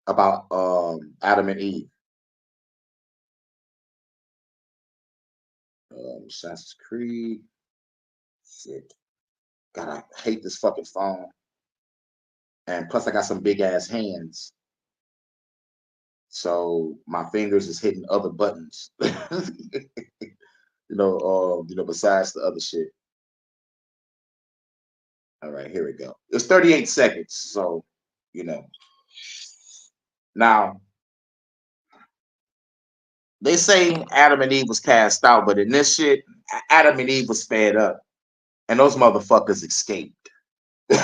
about Adam and Eve. Assassin's Creed. Shit. God, I hate this fucking phone. And plus I got some big ass hands. So my fingers is hitting other buttons. besides the other shit. All right, here we go. It's 38 seconds. So, you know. Now, they say Adam and Eve was cast out, but in this shit, Adam and Eve was fed up, and those motherfuckers escaped. You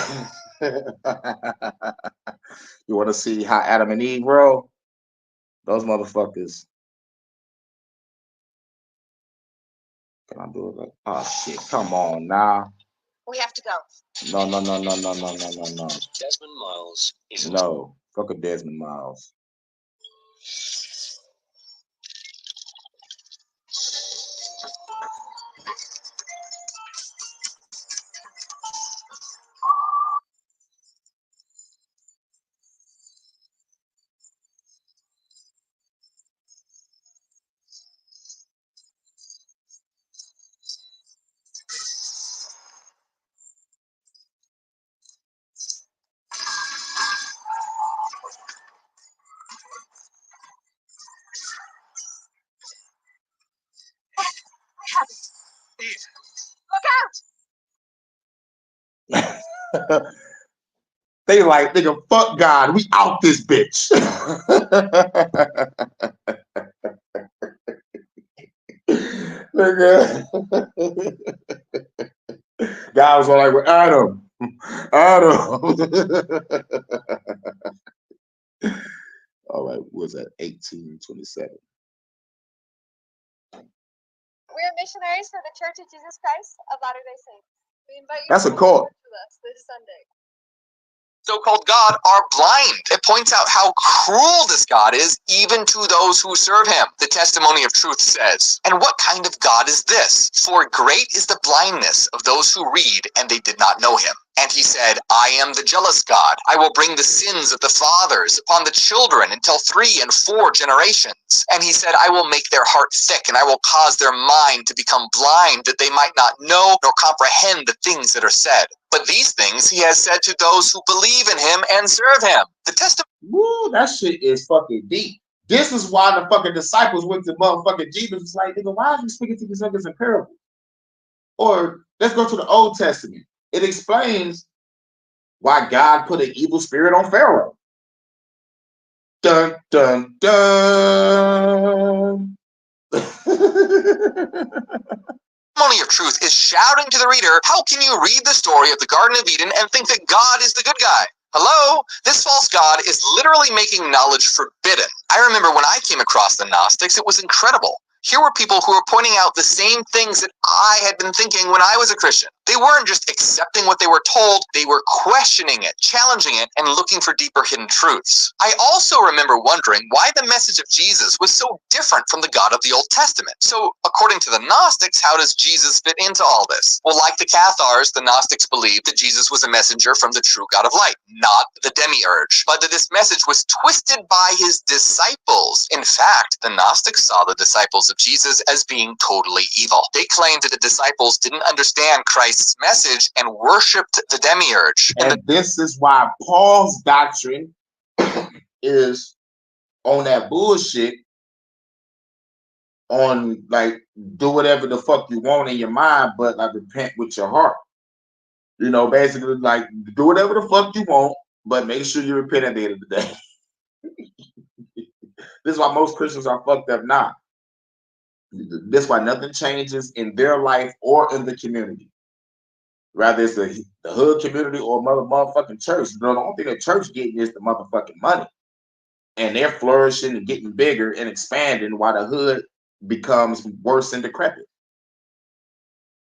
want to see how Adam and Eve roll? Those motherfuckers. Can I do it? Like, oh shit! Come on now. We have to go. No. Desmond Miles. No, fuck a Desmond Miles. Look out! They like, nigga, fuck God, we out this bitch. Nigga. God was all like, well, Adam. All right, what was that? 1827. We're missionaries for the Church of Jesus Christ of Latter-day Saints. We invite you That's to a cult. church with us this Sunday. So-called God are blind. It points out how cruel this God is, even to those who serve him. The testimony of truth says, and what kind of God is this? For great is the blindness of those who read, and they did not know him. And he said, I am the jealous God. I will bring the sins of the fathers upon the children until 3 and 4 generations. And he said, I will make their heart thick, and I will cause their mind to become blind, that they might not know nor comprehend the things that are said. But these things he has said to those who believe in him and serve him. The testimony. Woo, that shit is fucking deep. This is why the fucking disciples went to motherfucking Jesus. It's like, nigga, why are you speaking to these niggas in parables? Or let's go to the Old Testament. It explains why God put an evil spirit on Pharaoh. Dun, dun, dun. Testimony of truth is shouting to the reader, how can you read the story of the Garden of Eden and think that God is the good guy? Hello? This false God is literally making knowledge forbidden. I remember when I came across the Gnostics, it was incredible. Here were people who were pointing out the same things that I had been thinking when I was a Christian. They weren't just accepting what they were told, they were questioning it, challenging it, and looking for deeper hidden truths. I also remember wondering why the message of Jesus was so different from the God of the Old Testament. So, according to the Gnostics, how does Jesus fit into all this? Well, like the Cathars, the Gnostics believed that Jesus was a messenger from the true God of light, not the demiurge, but that this message was twisted by his disciples. In fact, the Gnostics saw the disciples of Jesus as being totally evil. They claimed that the disciples didn't understand Christ's message and worshipped the demiurge. And this is why Paul's doctrine is on that bullshit, on like, do whatever the fuck you want in your mind, but like repent with your heart. You know, basically like do whatever the fuck you want, but make sure you repent at the end of the day. This is why most Christians are fucked up now. This is why nothing changes in their life or in the community. Rather it's the hood community or motherfucking church. The only thing the church getting is the motherfucking money. And they're flourishing and getting bigger and expanding while the hood becomes worse and decrepit.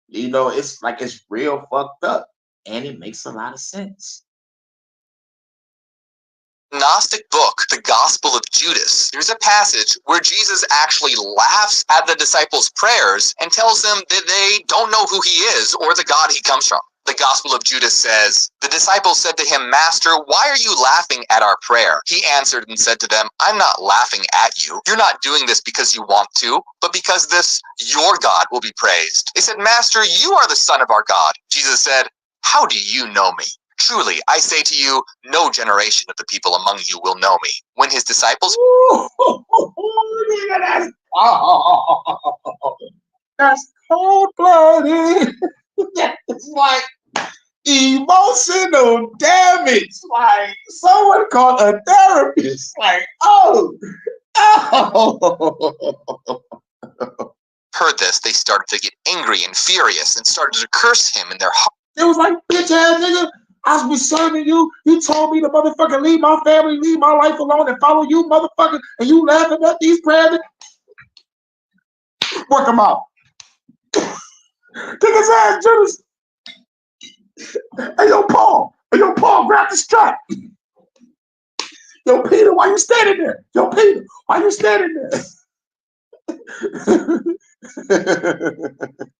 You know, it's like it's real fucked up. And it makes a lot of sense. Gnostic book, The Gospel of Judas, there's a passage where Jesus actually laughs at the disciples' prayers and tells them that they don't know who he is or the God he comes from. The Gospel of Judas says, the disciples said to him, Master, why are you laughing at our prayer? He answered and said to them, I'm not laughing at you. You're not doing this because you want to, but because this, your God, will be praised. They said, Master, you are the Son of our God. Jesus said, how do you know me? Truly, I say to you, no generation of the people among you will know me. When his disciples... That's cold-blooded. It's like emotional damage. Like someone called a therapist. Like, oh. Heard this, they started to get angry and furious and started to curse him in their heart. It was like, bitch ass nigga, I was serving you. You told me to motherfucking leave my family, leave my life alone, and follow you, motherfucker. And you laughing at these prayers. Work them out. Kick his ass, Judas. Hey, yo, Paul, grab the strap. Yo, Peter, why you standing there? Yo, Peter, why you standing there?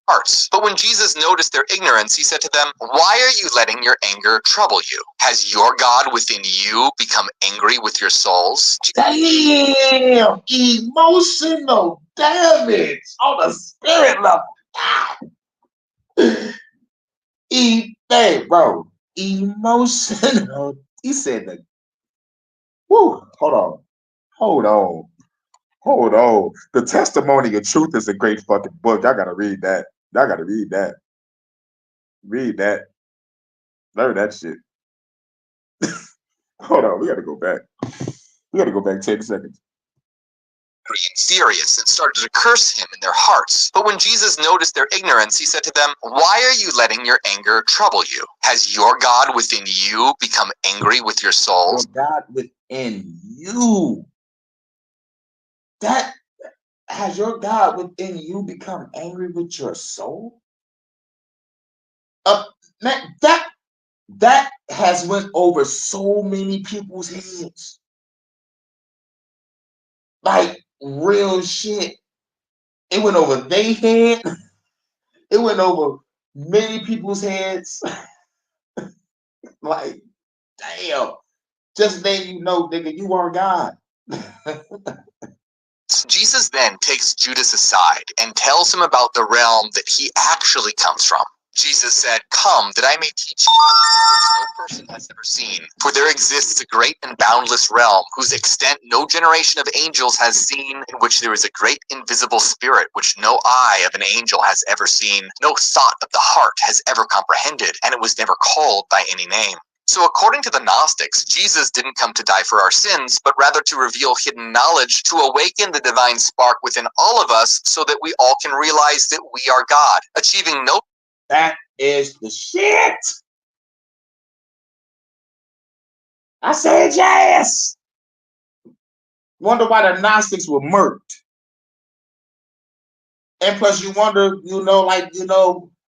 Hearts. But when Jesus noticed their ignorance, he said to them, "Why are you letting your anger trouble you? Has your God within you become angry with your souls?" Damn, emotional damage on the spirit level. Hey, bro, emotional. He said that. Woo, hold on. The Testimony of Truth is a great fucking book. Y'all gotta read that. Read that. Learn that shit. Hold on, we gotta go back. 10 seconds. And furious and started to curse him in their hearts. But when Jesus noticed their ignorance, he said to them, "Why are you letting your anger trouble you? Has your God within you become angry with your souls?" Your God within you. That has your God within you become angry with your soul? Man, that has went over so many people's heads. Like real shit. It went over their head. It went over many people's heads. Like, damn. Just letting you know, nigga, you are God. Jesus then takes Judas aside and tells him about the realm that he actually comes from. Jesus said, "Come, that I may teach you which no person has ever seen. For there exists a great and boundless realm, whose extent no generation of angels has seen, in which there is a great invisible spirit, which no eye of an angel has ever seen, no thought of the heart has ever comprehended, and it was never called by any name." So according to the Gnostics, Jesus didn't come to die for our sins, but rather to reveal hidden knowledge, to awaken the divine spark within all of us so that we all can realize that we are God, achieving no... That is the shit. I said yes. Wonder why the Gnostics were murked. And plus you wonder,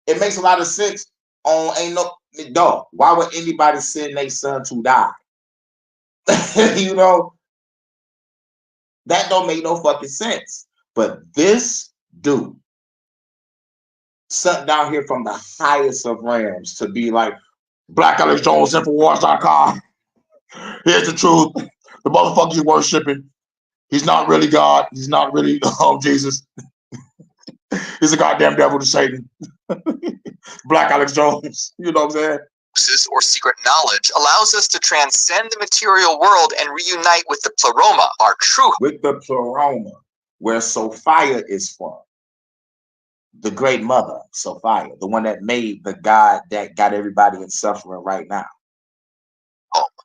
it makes a lot of sense on ain't no dog. Why would anybody send their son to die? That don't make no fucking sense. But this dude sent down here from the highest of realms to be like, Black Alex Jones, Infowars.com. Here's the truth. The motherfucker you worshiping, he's not really God. He's not really Jesus. He's a goddamn devil to Satan. Black Alex Jones. You know what I'm saying? Or secret knowledge allows us to transcend the material world and reunite with the Pleroma, our true... With the Pleroma, where Sophia is from. The great mother, Sophia, the one that made the God that got everybody in suffering right now.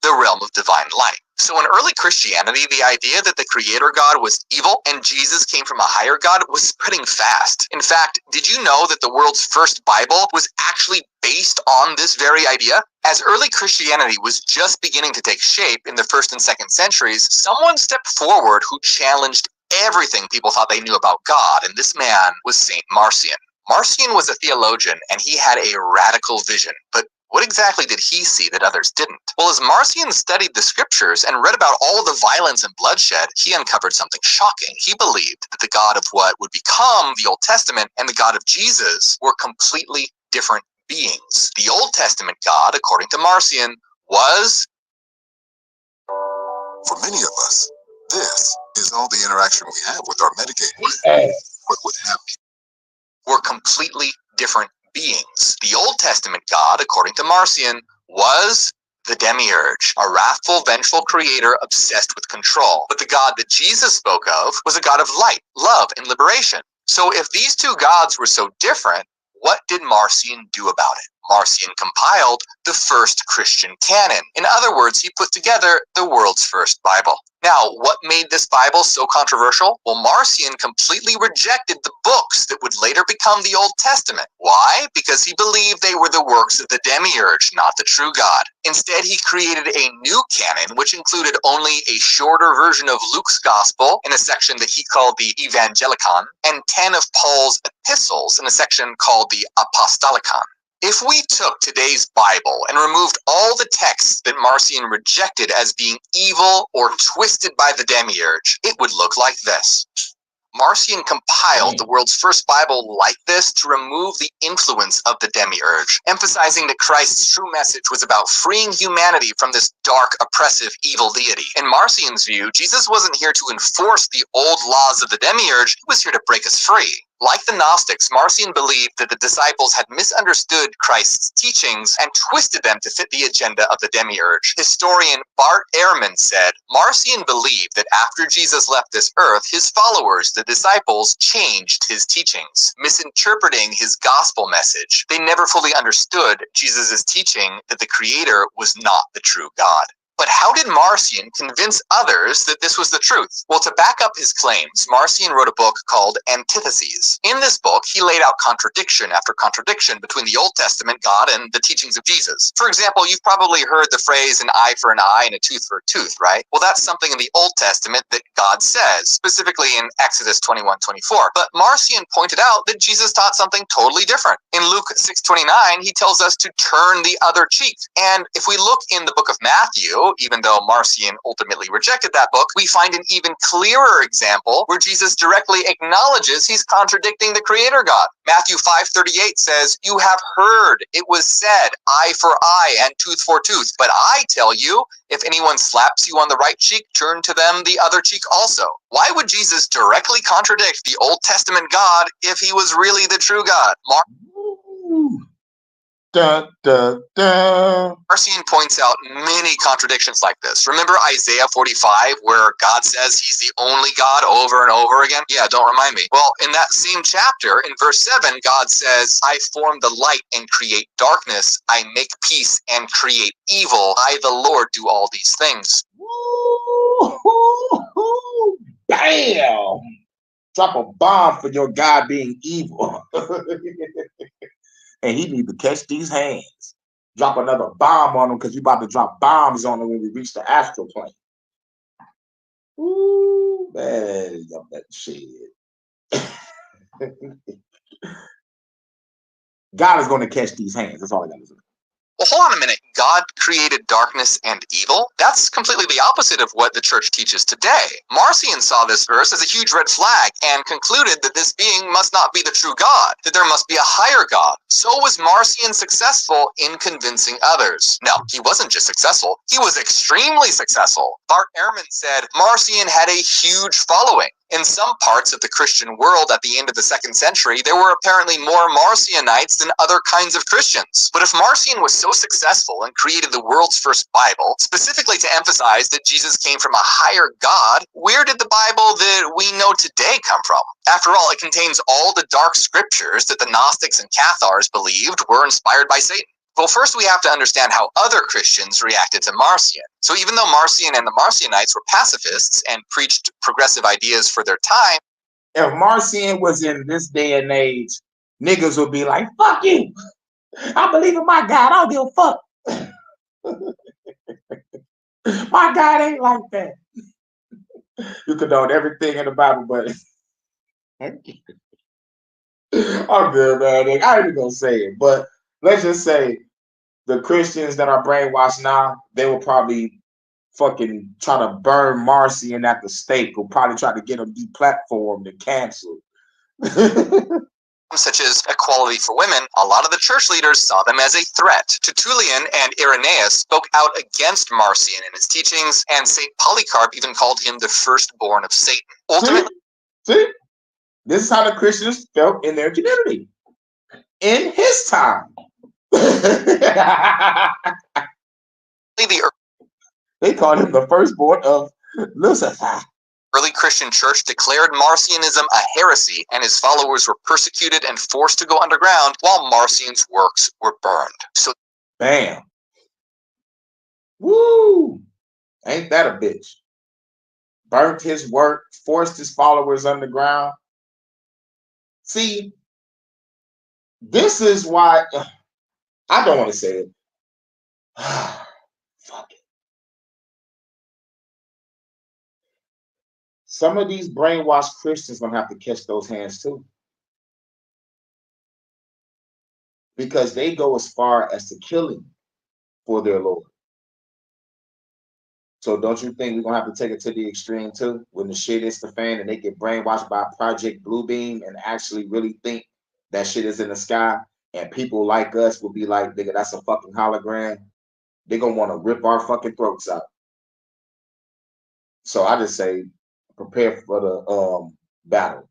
The realm of divine light. So in early Christianity, the idea that the creator God was evil and Jesus came from a higher God was spreading fast. In fact, did you know that the world's first Bible was actually based on this very idea? As early Christianity was just beginning to take shape in the 1st and 2nd centuries, someone stepped forward who challenged everything people thought they knew about God, and this man was Saint Marcion. Marcion was a theologian, and he had a radical vision, but what exactly did he see that others didn't? Well, as Marcion studied the scriptures and read about all the violence and bloodshed, he uncovered something shocking. He believed that the God of what would become the Old Testament and the God of Jesus were completely different beings. The Old Testament God, according to Marcion, was... For many of us, this is all the interaction we have with our Medicaid. What would happen? Were completely different beings. The Old Testament God, according to Marcion, was the demiurge, a wrathful, vengeful creator obsessed with control. But the God that Jesus spoke of was a God of light, love, and liberation. So if these two gods were so different, what did Marcion do about it? Marcion compiled the first Christian canon. In other words, he put together the world's first Bible. Now, what made this Bible so controversial? Well, Marcion completely rejected the books that would later become the Old Testament. Why? Because he believed they were the works of the demiurge, not the true God. Instead, he created a new canon, which included only a shorter version of Luke's Gospel in a section that he called the Evangelicon, and 10 of Paul's epistles in a section called the Apostolicon. If we took today's Bible and removed all the texts that Marcion rejected as being evil or twisted by the demiurge, it would look like this. Marcion compiled the world's first Bible like this to remove the influence of the demiurge, emphasizing that Christ's true message was about freeing humanity from this dark, oppressive, evil deity. In Marcion's view, Jesus wasn't here to enforce the old laws of the demiurge, he was here to break us free. Like the Gnostics, Marcion believed that the disciples had misunderstood Christ's teachings and twisted them to fit the agenda of the demiurge. Historian Bart Ehrman said, Marcion believed that after Jesus left this earth, his followers, the disciples, changed his teachings, misinterpreting his gospel message. They never fully understood Jesus' teaching that the Creator was not the true God. But how did Marcion convince others that this was the truth? Well, to back up his claims, Marcion wrote a book called Antitheses. In this book, he laid out contradiction after contradiction between the Old Testament God and the teachings of Jesus. For example, you've probably heard the phrase an eye for an eye and a tooth for a tooth, right? Well, that's something in the Old Testament that God says, specifically in Exodus 21:24. But Marcion pointed out that Jesus taught something totally different. In Luke 6:29, he tells us to turn the other cheek. And if we look in the book of Matthew, even though Marcion ultimately rejected that book, we find an even clearer example where Jesus directly acknowledges he's contradicting the Creator God. Matthew 5:38 says, "You have heard it was said, eye for eye and tooth for tooth. But I tell you, if anyone slaps you on the right cheek, turn to them the other cheek also." Why would Jesus directly contradict the Old Testament God if he was really the true God? Dun, dun, dun. Marcion points out many contradictions like this. Remember Isaiah 45, where God says he's the only God over and over again? Yeah, don't remind me. Well, in that same chapter, in verse 7, God says, "I form the light and create darkness. I make peace and create evil. I, the Lord, do all these things." Woo-hoo-hoo. Bam! Drop a bomb for your God being evil. And he need to catch these hands. Drop another bomb on him because you about to drop bombs on him when we reach the astral plane. Ooh, man, that shit. God is going to catch these hands. That's all I got to say. Well, hold on a minute. God created darkness and evil? That's completely the opposite of what the church teaches today. Marcion saw this verse as a huge red flag and concluded that this being must not be the true God, that there must be a higher God. So was Marcion successful in convincing others? No, he wasn't just successful, he was extremely successful. Bart Ehrman said Marcion had a huge following. In some parts of the Christian world at the end of the 2nd century, there were apparently more Marcionites than other kinds of Christians. But if Marcion was so successful and created the world's first Bible, specifically to emphasize that Jesus came from a higher God, where did the Bible that we know today come from? After all, it contains all the dark scriptures that the Gnostics and Cathars believed were inspired by Satan. Well, first we have to understand how other Christians reacted to Marcion. So even though Marcion and the Marcionites were pacifists and preached progressive ideas for their time, if Marcion was in this day and age, niggas would be like, "Fuck you! I believe in my God. I don't give a fuck." My God ain't like that. You condone everything in the Bible, but I'm good, man. I ain't even gonna say it, but let's just say the Christians that are brainwashed now, they will probably fucking try to burn Marcion at the stake, or probably try to get him deplatformed and canceled. such as equality for women, a lot of the church leaders saw them as a threat. Tertullian and Irenaeus spoke out against Marcion and his teachings, and St. Polycarp even called him the firstborn of Satan. Ultimately, See? This is how the Christians felt in their community in his time. They called him the firstborn of Lucifer. Early Christian church declared Marcionism a heresy, and his followers were persecuted and forced to go underground while Marcion's works were burned. So, bam. Woo! Ain't that a bitch? Burnt his work, forced his followers underground. See, this is why I don't want to say it. Fuck it. Some of these brainwashed Christians gonna have to catch those hands too, because they go as far as to killing for their Lord. So don't you think we're gonna have to take it to the extreme too, when the shit is the fan and they get brainwashed by Project Bluebeam and actually really think that shit is in the sky, and people like us will be like, nigga, that's a fucking hologram. They're gonna want to rip our fucking throats out. So I just say, prepare for the battle.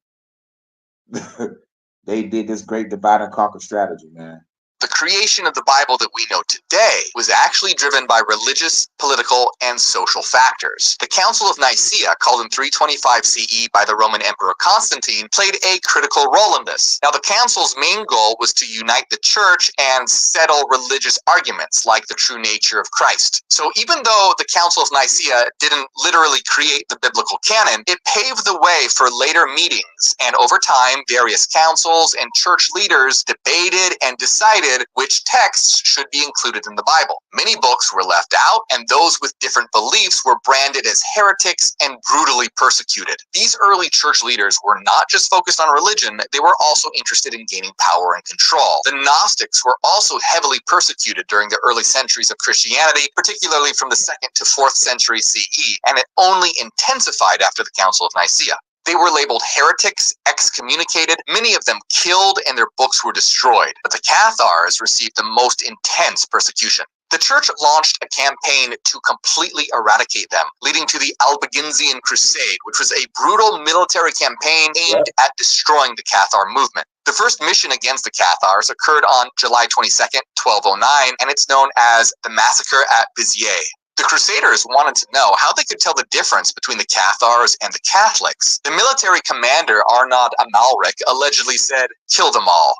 They did this great divide and conquer strategy, man. the creation of the Bible that we know today was actually driven by religious, political, and social factors. The Council of Nicaea, called in 325 CE by the Roman Emperor Constantine, played a critical role in this. Now, the council's main goal was to unite the church and settle religious arguments like the true nature of Christ. So even though the Council of Nicaea didn't literally create the biblical canon, it paved the way for later meetings, and over time, various councils and church leaders debated and decided which texts should be included in the Bible. Many books were left out, and those with different beliefs were branded as heretics and brutally persecuted. These early church leaders were not just focused on religion, they were also interested in gaining power and control. The Gnostics were also heavily persecuted during the early centuries of Christianity, particularly from the 2nd to 4th century CE, and it only intensified after the Council of Nicaea. They were labeled heretics, excommunicated, many of them killed, and their books were destroyed. But the Cathars received the most intense persecution. The church launched a campaign to completely eradicate them, leading to the Albigensian Crusade, which was a brutal military campaign aimed at destroying the Cathar movement. The first mission against the Cathars occurred on July 22nd, 1209, and it's known as the Massacre at Béziers. The Crusaders wanted to know how they could tell the difference between the Cathars and the Catholics. The military commander, Arnaud Amalric, allegedly said, "Kill them all."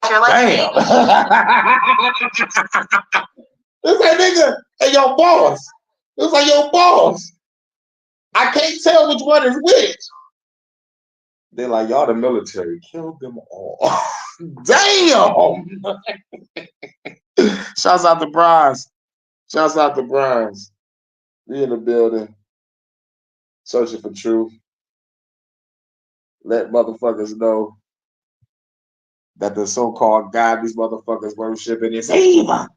Damn. It's like, nigga, hey, yo, boss. It was like, yo, boss. I can't tell which one is which. They're like, y'all the military. Kill them all. Damn. Shouts out to Bronze. Shouts out to Bronze. We in the building. Searching for truth. Let motherfuckers know that the so-called God these motherfuckers worshiping is evil.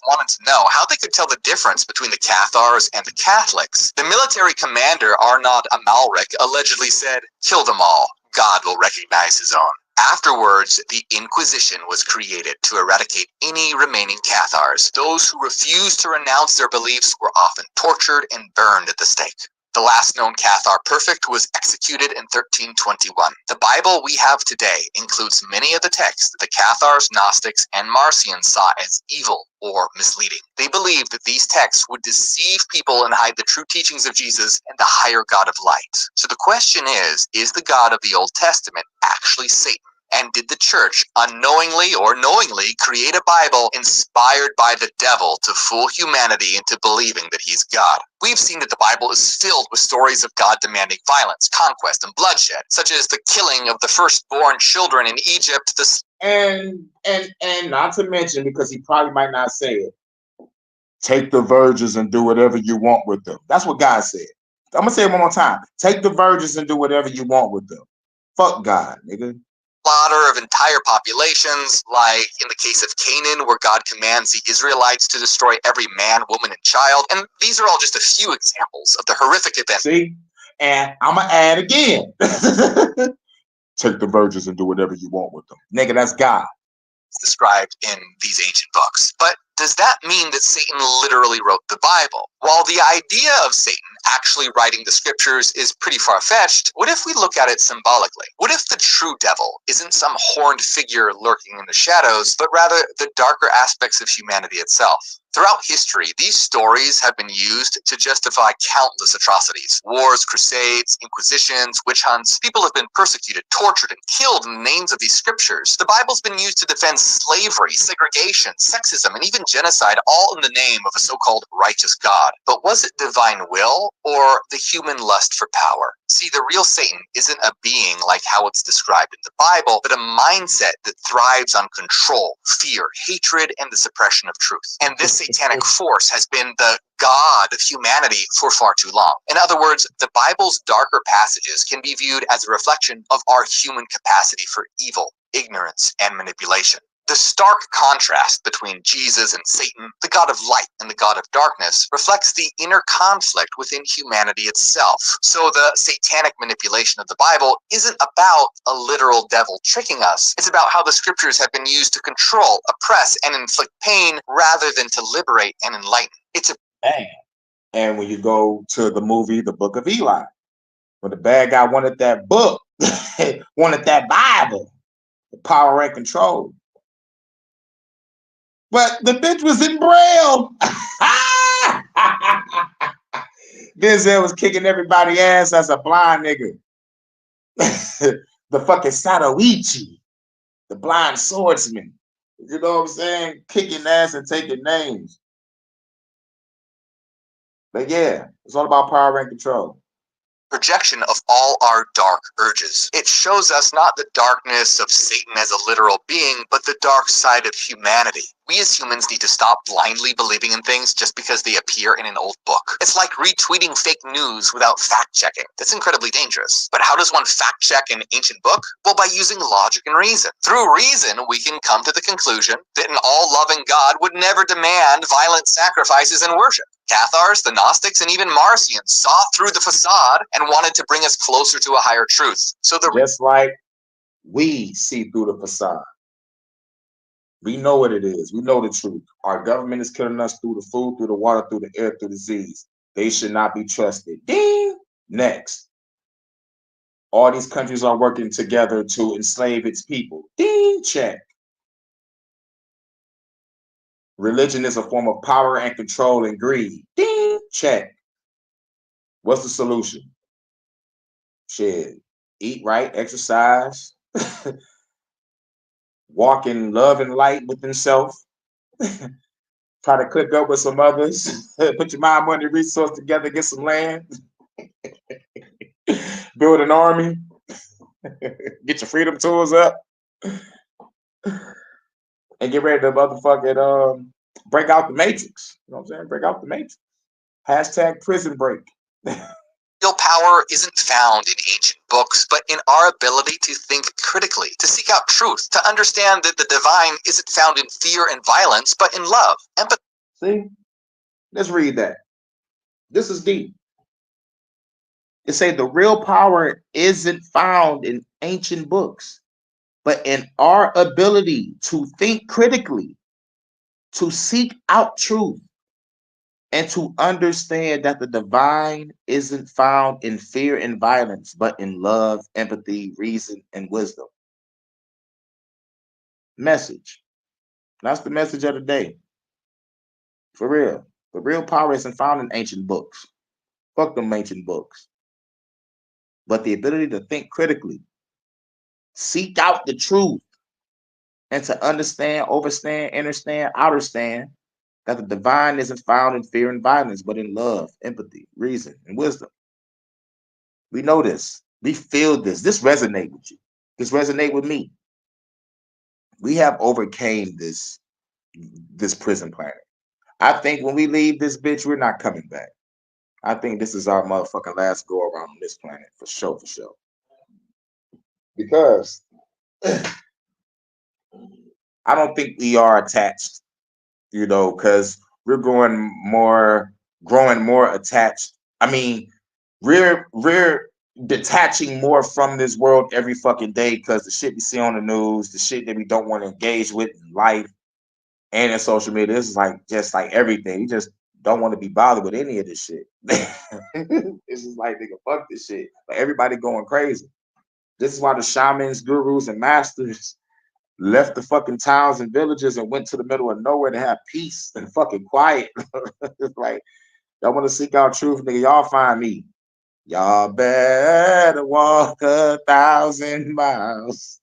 Wanted to know how they could tell the difference between the Cathars and the Catholics. The military commander, Arnaud Amalric, allegedly said, "Kill them all. God will recognize his own." Afterwards, the Inquisition was created to eradicate any remaining Cathars. Those who refused to renounce their beliefs were often tortured and burned at the stake. The last known Cathar perfect was executed in 1321. The Bible we have today includes many of the texts that the Cathars, Gnostics, and Marcions saw as evil or misleading. They believed that these texts would deceive people and hide the true teachings of Jesus and the higher God of light. So the question is the God of the Old Testament actually Satan? And did the church unknowingly or knowingly create a Bible inspired by the devil to fool humanity into believing that he's God? We've seen that the Bible is filled with stories of God demanding violence, conquest, and bloodshed, such as the killing of the firstborn children in Egypt. And not to mention, because he probably might not say it, take the virgins and do whatever you want with them. That's what God said. I'm gonna say it one more time. Take the virgins and do whatever you want with them. Fuck God, nigga. Slaughter of entire populations, like in the case of Canaan, where God commands the Israelites to destroy every man, woman, and child. And these are all just a few examples of the horrific events. See? And I'm going to add again. Take the virgins and do whatever you want with them. Nigga, that's God. Described in these ancient books. But does that mean that Satan literally wrote the Bible? While the idea of Satan actually writing the scriptures is pretty far-fetched, what if we look at it symbolically? What if the true devil isn't some horned figure lurking in the shadows, but rather the darker aspects of humanity itself? Throughout history, these stories have been used to justify countless atrocities. Wars, crusades, inquisitions, witch hunts. People have been persecuted, tortured, and killed in the names of these scriptures. The Bible's been used to defend slavery, segregation, sexism, and even genocide, all in the name of a so-called righteous God. But was it divine will, or the human lust for power? See, the real Satan isn't a being like how it's described in the Bible, but a mindset that thrives on control, fear, hatred, and the suppression of truth. And this satanic force has been the God of humanity for far too long. In other words, the Bible's darker passages can be viewed as a reflection of our human capacity for evil, ignorance, and manipulation. The stark contrast between Jesus and Satan, the God of light and the God of darkness, reflects the inner conflict within humanity itself. So the satanic manipulation of the Bible isn't about a literal devil tricking us. It's about how the scriptures have been used to control, oppress, and inflict pain rather than to liberate and enlighten. It's a And when you go to the movie, The Book of Eli, when the bad guy wanted that book, wanted that Bible, the power and control. But the bitch was in Braille. Denzel was kicking everybody's ass as a blind nigga. The fucking Satoichi, the blind swordsman. You know what I'm saying? Kicking ass and taking names. But yeah, it's all about power and control. Projection of all our dark urges. It shows us not the darkness of Satan as a literal being, but the dark side of humanity. We as humans need to stop blindly believing in things just because they appear in an old book. It's like retweeting fake news without fact-checking. That's incredibly dangerous. But how does one fact-check an ancient book? Well, by using logic and reason. Through reason, we can come to the conclusion that an all-loving God would never demand violent sacrifices and worship. Cathars, the Gnostics, and even Marcions saw through the facade and wanted to bring us closer to a higher truth. So just like we see through the facade. We know what it is. We know the truth. Our government is killing us through the food, through the water, through the air, through the disease. They should not be trusted. Ding! Next. All these countries are working together to enslave its people. Ding! Check. Religion is a form of power and control and greed. Ding! Check. What's the solution? Shit. Eat right, exercise. Walk in love and light within self. Try to click up with some others. Put your mind, money, resource together. Get some land. Build an army. Get your freedom tools up. And get ready to motherfucking break out the matrix. You know what I'm saying? Break out the matrix. Hashtag prison break. Real power isn't found in ancient books, but in our ability to think critically, to seek out truth, to understand that the divine isn't found in fear and violence, but in love, empathy. See? Let's read that. This is deep. It say the real power isn't found in ancient books, but in our ability to think critically, to seek out truth, and to understand that the divine isn't found in fear and violence, but in love, empathy, reason, and wisdom. Message. That's the message of the day. For real. The real power isn't found in ancient books. Fuck them ancient books. But the ability to think critically, seek out the truth, and to understand, overstand, understand, understand that the divine isn't found in fear and violence, but in love, empathy, reason, and wisdom. We know this. We feel this. This resonates with you. This resonates with me. We have overcame this prison planet. I think when we leave this bitch, we're not coming back. I think this is our motherfucking last go around on this planet, for sure, for sure. Because I don't think we are attached, you know, because we're growing more attached. I mean, we're detaching more from this world every fucking day because the shit we see on the news, the shit that we don't want to engage with in life and in social media, this is like just like everything. We just don't want to be bothered with any of this shit. It's just like, nigga, fuck this shit. But everybody going crazy. This is why the shamans, gurus, and masters left the fucking towns and villages and went to the middle of nowhere to have peace and fucking quiet. It's like, y'all want to seek out truth, nigga, y'all find me. Y'all better walk 1,000 miles.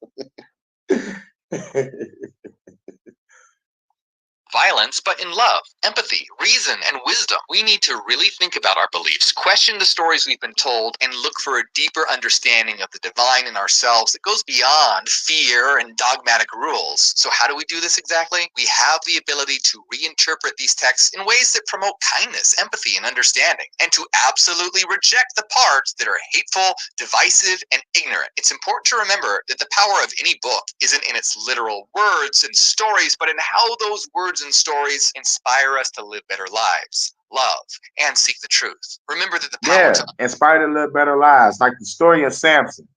Violence, but in love, empathy, reason, and wisdom. We need to really think about our beliefs, question the stories we've been told, and look for a deeper understanding of the divine in ourselves that goes beyond fear and dogmatic rules. So how do we do this exactly? We have the ability to reinterpret these texts in ways that promote kindness, empathy, and understanding, and to absolutely reject the parts that are hateful, divisive, and ignorant. It's important to remember that the power of any book isn't in its literal words and stories, but in how those words and stories inspire us to live better lives, love, and seek the truth. Remember that the power to inspire to live better lives, like the story of Samson.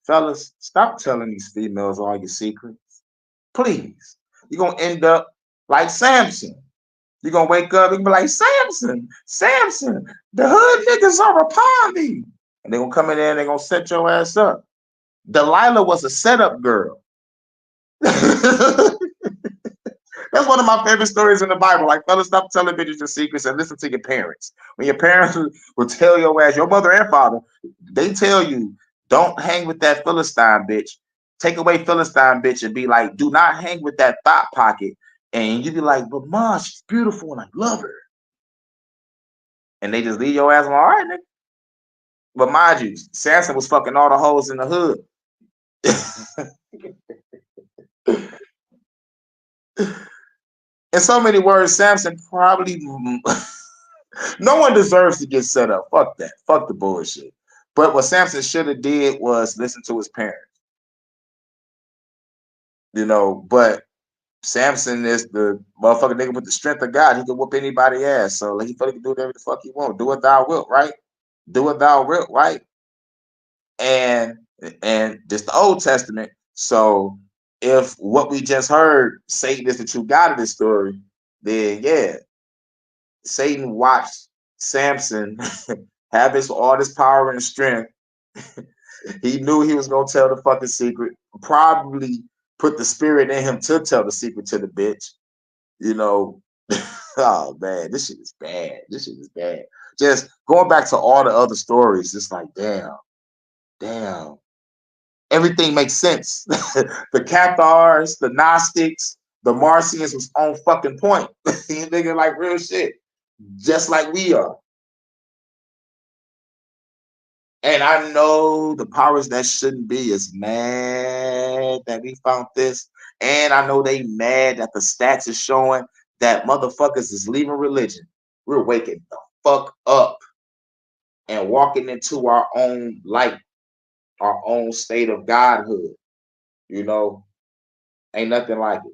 Fellas, stop telling these females all your secrets. Please. You're going to end up like Samson. You're going to wake up and be like, Samson, the hood niggas are upon me. And they're going to come in there and they're going to set your ass up. Delilah was a setup girl. That's one of my favorite stories in the Bible. Like, fellas, stop telling bitches your secrets and listen to your parents. When your parents will tell your ass, your mother and father, they tell you, don't hang with that Philistine bitch. Take away Philistine bitch and be like, do not hang with that thought pocket. And you be like, but Ma, she's beautiful and I love her. And they just leave your ass on, all right, nigga. But mind you, Samson was fucking all the hoes in the hood. In so many words, Samson probably no one deserves to get set up. Fuck that. Fuck the bullshit. But what Samson should have did was listen to his parents. You know, but Samson is the motherfucking nigga with the strength of God. He can whoop anybody ass. So he can do whatever the fuck he want. Do what thou wilt, right? Do what thou wilt, right? And just the Old Testament. So if what we just heard, Satan is the true God of this story, then yeah, Satan watched Samson have all this power and strength. He knew he was gonna tell the fucking secret. Probably put the spirit in him to tell the secret to the bitch. You know, oh man, this shit is bad. This shit is bad. Just going back to all the other stories, it's like, damn. Everything makes sense. The Cathars, the Gnostics, the Marcians was on fucking point. You nigga, like real shit. Just like we are. And I know the powers that shouldn't be is mad that we found this. And I know they mad that the stats is showing that motherfuckers is leaving religion. We're waking the fuck up and walking into our own light, our own state of godhood. You know, ain't nothing like it.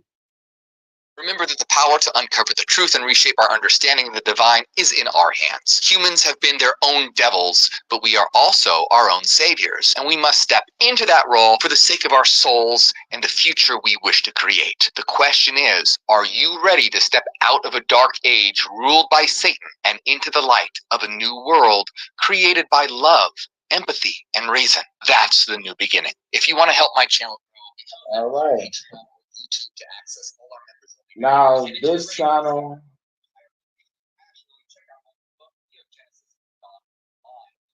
Remember that the power to uncover the truth and reshape our understanding of the divine is in our hands. Humans have been their own devils, but we are also our own saviors, and we must step into that role for the sake of our souls and the future we wish to create. The question is, are you ready to step out of a dark age ruled by Satan and into the light of a new world created by love, empathy, and reason? That's the new beginning. If you want to help my channel grow, all right. To access all our now, this channel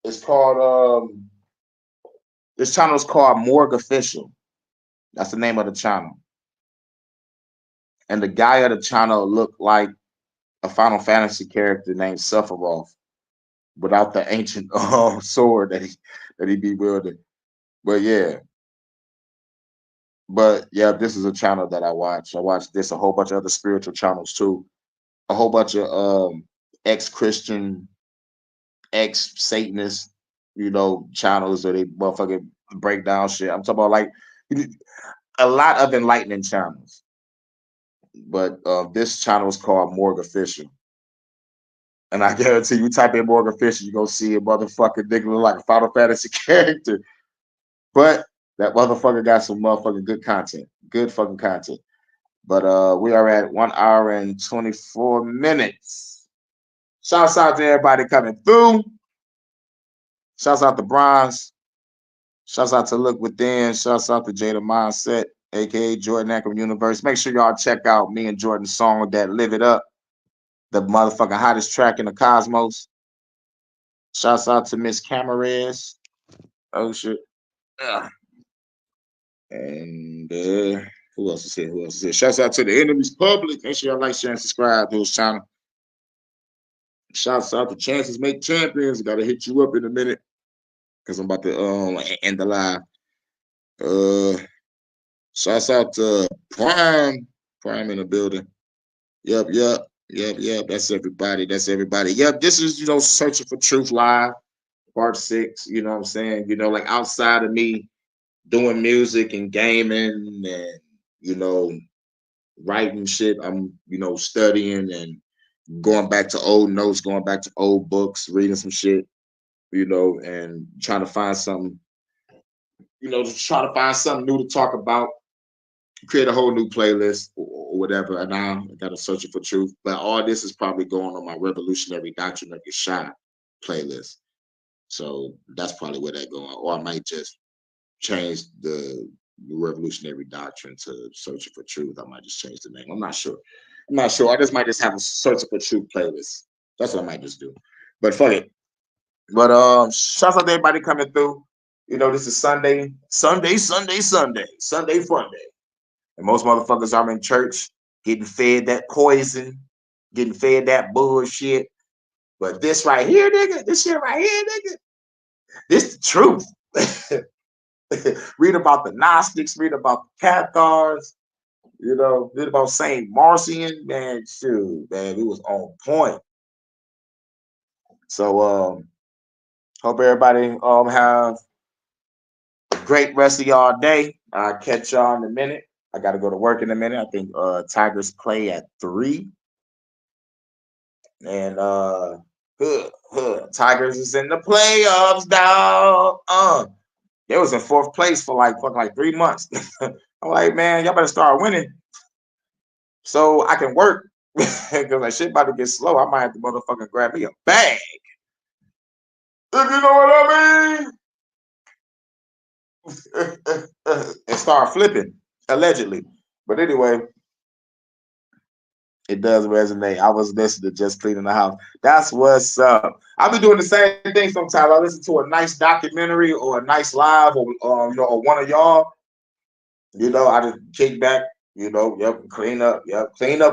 is called, this channel is called Morgue Official. That's the name of the channel. And the guy of the channel looked like a Final Fantasy character named Sephiroth without the ancient sword that he be wielding. But yeah. But yeah, this is a channel that I watch. I watch this, a whole bunch of other spiritual channels too. A whole bunch of ex-Christian, ex-Satanist, channels that they motherfucking break down shit. I'm talking about like a lot of enlightening channels. But this channel is called Morgue Official. And I guarantee you type in Morgue Official, you're gonna see a motherfucking nigga look like a Final Fantasy character. But that motherfucker got some motherfucking good content. Good fucking content. But we are at 1 hour and 24 minutes. Shouts out to everybody coming through. Shouts out to Bronze. Shouts out to Look Within. Shouts out to Jada Mindset, aka Jordan Akram Universe. Make sure y'all check out me and Jordan's song that Live It Up, the motherfucking hottest track in the cosmos. Shouts out to Miss Camarez. Oh shit. And who else is here? Who else is here? Shouts out to the Enemies Public. Make sure y'all like, share, and subscribe to his channel. Shouts out to Chances Make Champions. Gotta hit you up in a minute because I'm about to end the live. Shouts out to Prime in the building. Yep. That's everybody. Yep, this is Searching for Truth Live, part 6. You know what I'm saying? Like outside of me doing music and gaming and writing shit, I'm studying and going back to old notes, going back to old books, reading some shit, and trying to find something, just trying to find something new to talk about, create a whole new playlist or whatever. And now I got a Searching for Truth. But all this is probably going on my Revolutionary Doctrine of Yeshua playlist. So that's probably where they're going. Or I might just change the Revolutionary Doctrine to Searching for Truth. I might just change the name. I'm not sure. I just might just have a Searching for Truth playlist. That's what I might just do. But fuck it. But shouts out to everybody coming through. This is Sunday fun day. And most motherfuckers are in church getting fed that poison, getting fed that bullshit. But this right here, nigga, this shit right here, nigga, this the truth. Read about the Gnostics, read about the Cathars, read about Saint Marcion, man, shoot, man, it was on point. So hope everybody have a great rest of y'all day. I'll catch y'all in a minute. I got to go to work in a minute. I think Tigers play at 3. And Tigers is in the playoffs, dog. They was in 4th place for like 3 months. I'm like, man, y'all better start winning so I can work. Because like shit about to get slow. I might have to motherfucking grab me a bag. If you know what I mean. And start flipping, allegedly. But anyway, it does resonate. I was listening to Just Cleaning the House. That's what's up. I'll be doing the same thing sometimes. I listen to a nice documentary or a nice live or one of y'all. I just kick back, clean up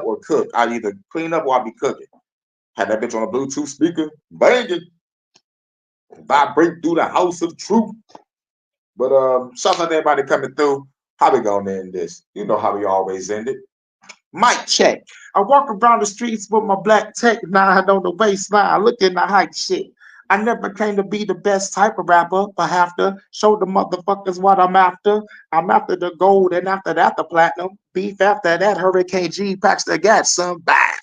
or cook. I either clean up or I'll be cooking. Had that bitch on a Bluetooth speaker, banging, vibrate through the house of truth. But shout out to everybody coming through. How we gonna end this? You know how we always end it. Mic check. I walk around the streets with my black tech 9 on the waistline, looking at hype shit. I never claimed to be the best type of rapper, but have to show the motherfuckers what I'm after. I'm after the gold, and after that, the platinum. Beef after that, Hurricane G packs the gas, son. Bye.